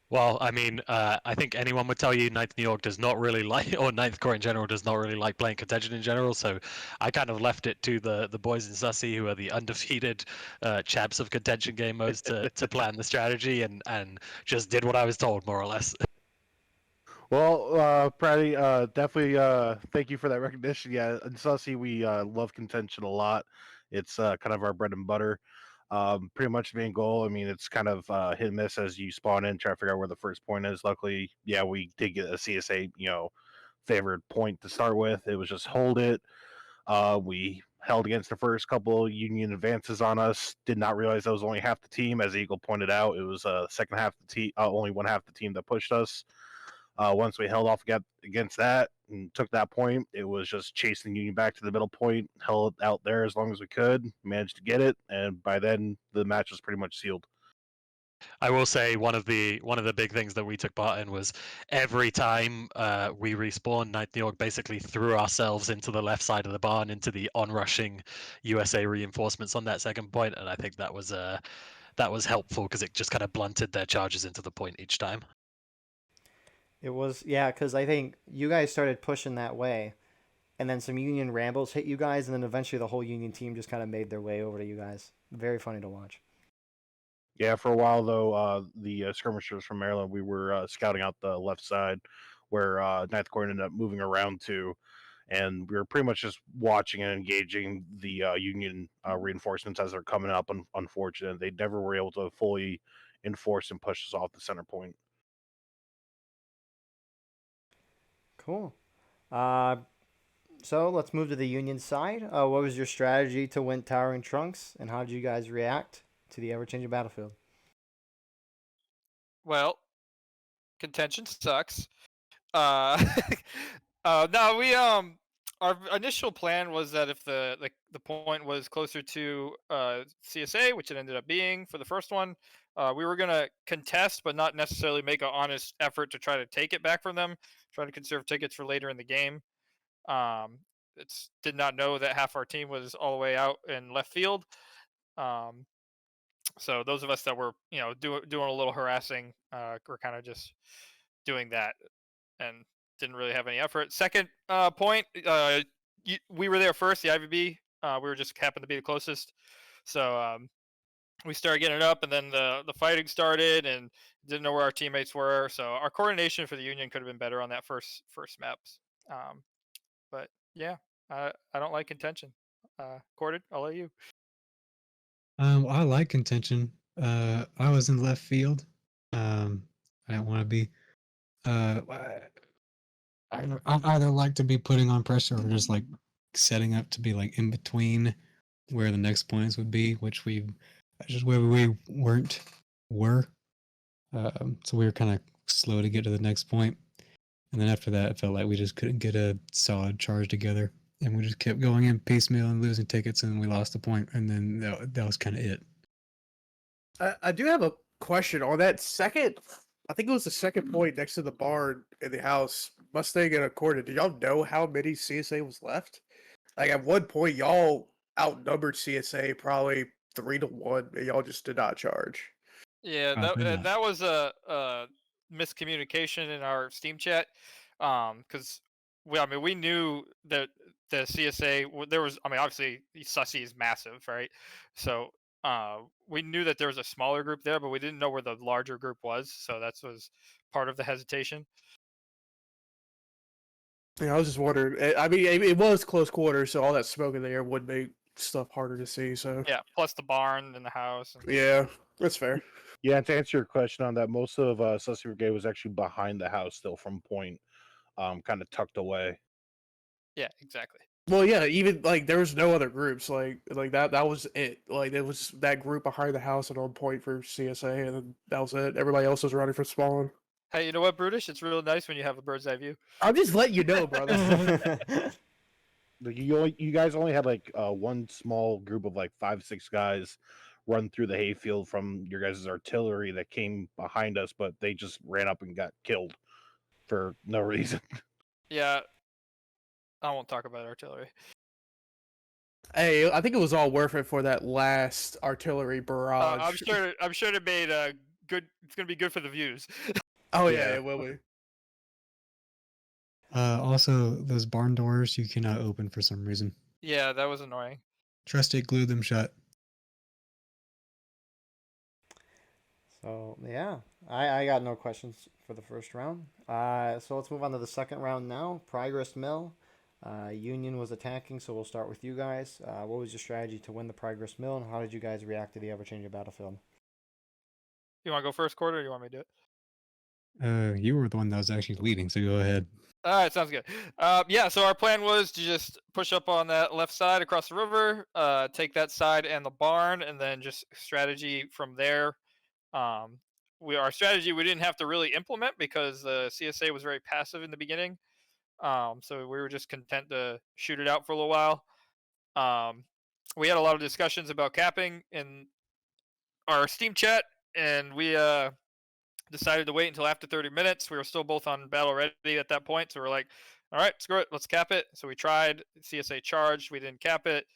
Well, I mean, I think anyone would tell you 9th New York does not really like, or 9th Corps in general does not really like playing contention in general, so I kind of left it to the boys in Sussy, who are the undefeated champs of contention game modes, to plan the strategy, and just did what I was told, more or less. Well, Pratty, definitely thank you for that recognition. Yeah, in Sussy, we love contention a lot. It's kind of our bread and butter. Pretty much the main goal. I mean, it's kind of hit and miss as you spawn in, try to figure out where the first point is. Luckily, yeah, we did get a CSA, favored point to start with. It was just hold it. We held against the first couple Union advances on us. Did not realize that was only half the team. As Eagle pointed out, it was second half the team, only one half the team that pushed us. Once we held off against that and took that point, it was just chasing Union back to the middle point, held out there as long as we could, managed to get it, and by then the match was pretty much sealed. I will say one of the big things that we took part in was every time we respawned, 9th New York basically threw ourselves into the left side of the barn, into the onrushing USA reinforcements on that second point, and I think that was helpful because it just kind of blunted their charges into the point each time. It was, yeah, because I think you guys started pushing that way, and then some Union Rambles hit you guys, and then eventually the whole Union team just kind of made their way over to you guys. Very funny to watch. Yeah, for a while though, the skirmishers from Maryland, we were scouting out the left side, where 9th Corps ended up moving around to, and we were pretty much just watching and engaging the Union reinforcements as they're coming up. Unfortunate, they never were able to fully enforce and push us off the center point. Cool. So let's move to the Union side. What was your strategy to win Towering Trunks, and how did you guys react to the ever-changing battlefield? Well, contention sucks. No, we our initial plan was that if the point was closer to CSA, which it ended up being for the first one, we were gonna contest, but not necessarily make an honest effort to try to take it back from them. Try to conserve tickets for later in the game. It's did not know that half our team was all the way out in left field. Um, so those of us that were doing a little harassing were kind of just doing that and didn't really have any effort. Second point, we were there first, the IVB. We were just happened to be the closest. So we started getting it up, and then the fighting started, and didn't know where our teammates were. So our coordination for the Union could have been better on that first maps. But yeah, I don't like contention. Corded, I'll let you. I like contention. I was in left field. I didn't want to be. I either like to be putting on pressure or just like setting up to be like in between where the next points would be, which we just where we were. So we were kind of slow to get to the next point, and then after that, it felt like we just couldn't get a solid charge together, and we just kept going in piecemeal and losing tickets, and we lost the point, and then that was kind of it. I do have a question on that second. I think it was the second point next to the barn in the house. Mustang and Accorda. Do y'all know how many CSA was left? Like at one point, y'all outnumbered CSA probably 3-1, and y'all just did not charge. Yeah, that was a miscommunication in our Steam chat, because we knew that the CSA there was obviously Sussy is massive, right? So we knew that there was a smaller group there, but we didn't know where the larger group was, so that was part of the hesitation. Yeah, I was just wondering. I mean, it was close quarters, so all that smoke in the air would make stuff harder to see. So yeah, plus the barn and the house. Yeah, that's fair. Yeah, to answer your question on that, most of Sussy Brigade was actually behind the house still from point, kind of tucked away. Yeah, exactly. Well, yeah, even like there was no other groups like that was it. Like it was that group behind the house and on point for CSA, and then that was it. Everybody else was running for spawn. Hey, you know what, Brutish? It's real nice when you have a bird's eye view. I'm just letting you know, brother. You guys only had like one small group of like 5-6 guys run through the hayfield from your guys' artillery that came behind us, but they just ran up and got killed for no reason. Yeah, I won't talk about artillery. Hey, I think it was all worth it for that last artillery barrage. I'm sure it made good. It's gonna be good for the views. Oh yeah, it will be. Also, those barn doors you cannot open for some reason. Yeah, that was annoying. Trusty glued them shut. So yeah, I got no questions for the first round. So let's move on to the second round now. Progress Mill. Union was attacking, so we'll start with you guys. What was your strategy to win the Progress Mill, and how did you guys react to the ever-changing battlefield? You want to go first, Quarter, or you want me to do it? You were the one that was actually leading, so go ahead. All right, sounds good. Yeah, so our plan was to just push up on that left side across the river, take that side and the barn, and then just strategy from there. Our strategy we didn't have to really implement because the CSA was very passive in the beginning. So we were just content to shoot it out for a little while. We had a lot of discussions about capping in our Steam chat, and we decided to wait until after 30 minutes. We were still both on battle ready at that point, so we're like, all right, screw it, let's cap it. So we tried. CSA charged. We didn't cap it.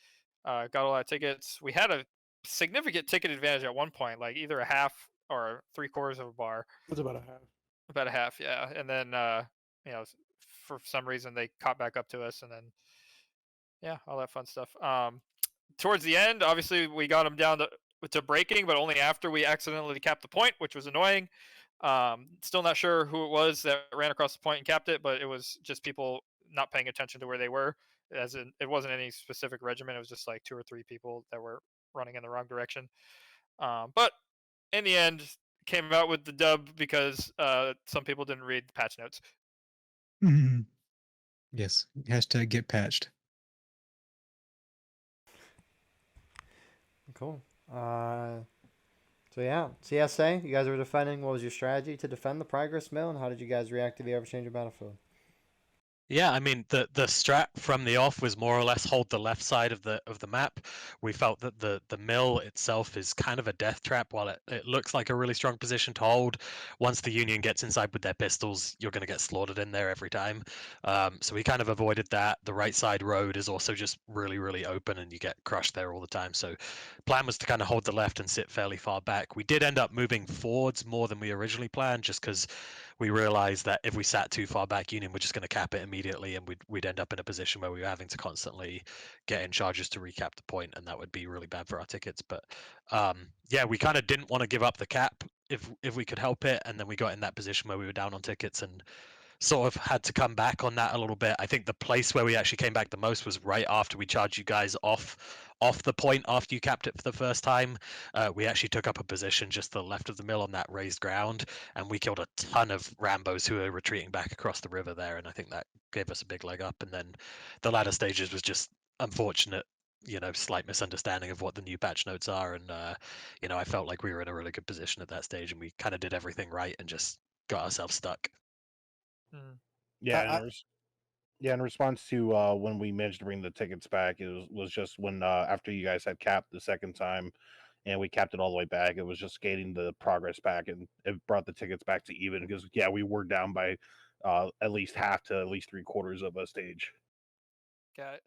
Got a lot of tickets. We had a significant ticket advantage at one point, like either a half or 3/4 of a bar. It was about a half. About a half, yeah. And then you know, for some reason they caught back up to us, and then yeah, all that fun stuff. Towards the end, obviously we got them down to breaking, but only after we accidentally capped the point, which was annoying. Still not sure who it was that ran across the point and capped it, but it was just people not paying attention to where they were. As in, it wasn't any specific regiment. It was just like 2 or 3 people that were running in the wrong direction. But in the end, came out with the dub because some people didn't read the patch notes. Yes. Hashtag get patched. Cool. So yeah, CSA, you guys were defending. What was your strategy to defend the Progress Mill, and how did you guys react to the ever-changing battlefield? Yeah, I mean the strat from the off was more or less hold the left side of the map. We felt that the mill itself is kind of a death trap. While it looks like a really strong position to hold, once the Union gets inside with their pistols, you're going to get slaughtered in there every time. So we kind of avoided that. The right side road is also just really open, and you get crushed there all the time. So plan was to kind of hold the left and sit fairly far back. We did end up moving forwards more than we originally planned, just because we realized that if we sat too far back, Union were just going to cap it immediately, and we'd end up in a position where we were having to constantly get in charges to recap the point, and that would be really bad for our tickets. But yeah, we kind of didn't want to give up the cap if we could help it, and then we got in that position where we were down on tickets and sort of had to come back on that a little bit. I think the place where we actually came back the most was right after we charged you guys off the point after you capped it for the first time. We actually took up a position just to the left of the mill on that raised ground, and we killed a ton of Rambos who were retreating back across the river there, and I think that gave us a big leg up. And then the latter stages was just unfortunate, slight misunderstanding of what the new patch notes are, and I felt like we were in a really good position at that stage, and we kind of did everything right and just got ourselves stuck. Yeah, in response to when we managed to bring the tickets back, it was just when after you guys had capped the second time, and we capped it all the way back. It was just getting the progress back, and it brought the tickets back to even because yeah, we were down by at least half to at least 3/4 of a stage. Got it.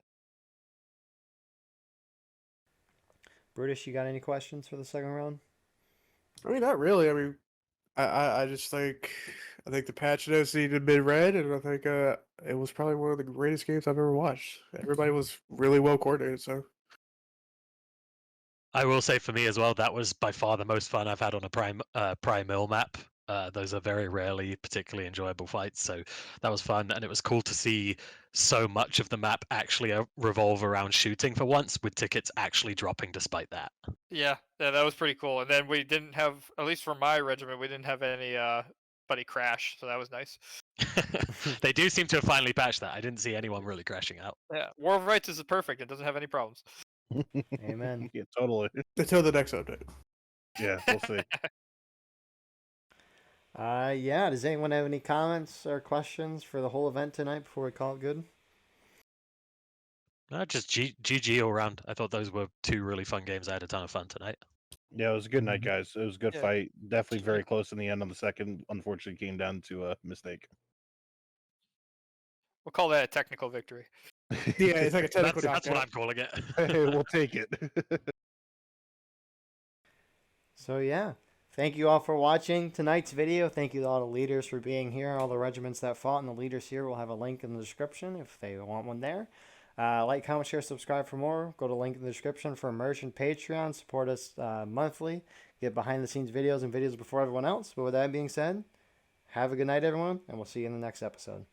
Brutish, you got any questions for the second round? I mean, not really. I mean, I just think the patch notes needed to be read, and I think it was probably one of the greatest games I've ever watched. Everybody was really well coordinated. So I will say for me as well, that was by far the most fun I've had on a prime mill map. Those are very rarely particularly enjoyable fights, so that was fun, and it was cool to see so much of the map actually revolve around shooting for once, with tickets actually dropping despite that. Yeah, that was pretty cool. And then we didn't have, at least for my regiment, we didn't have anybody crash, so that was nice. They do seem to have finally patched that. I didn't see anyone really crashing out. Yeah, War of Rights is perfect. It doesn't have any problems. Amen. Yeah, totally. Until the next update. Yeah, we'll see. Yeah. Does anyone have any comments or questions for the whole event tonight before we call it good? No, just GG all around. I thought those were 2 really fun games. I had a ton of fun tonight. Yeah, it was a good night, guys. It was a good fight. Definitely very close in the end on the second. Unfortunately, came down to a mistake. We'll call that a technical victory. Yeah, it's like a technical That's what I'm calling it. Hey, we'll take it. So yeah, thank you all for watching tonight's video. Thank you to all the leaders for being here, all the regiments that fought, and the leaders here. We'll have a link in the description if they want one there. Like, comment, share, subscribe for more. Go to the link in the description for merch and Patreon. Support us monthly. Get behind-the-scenes videos and videos before everyone else. But with that being said, have a good night, everyone, and we'll see you in the next episode.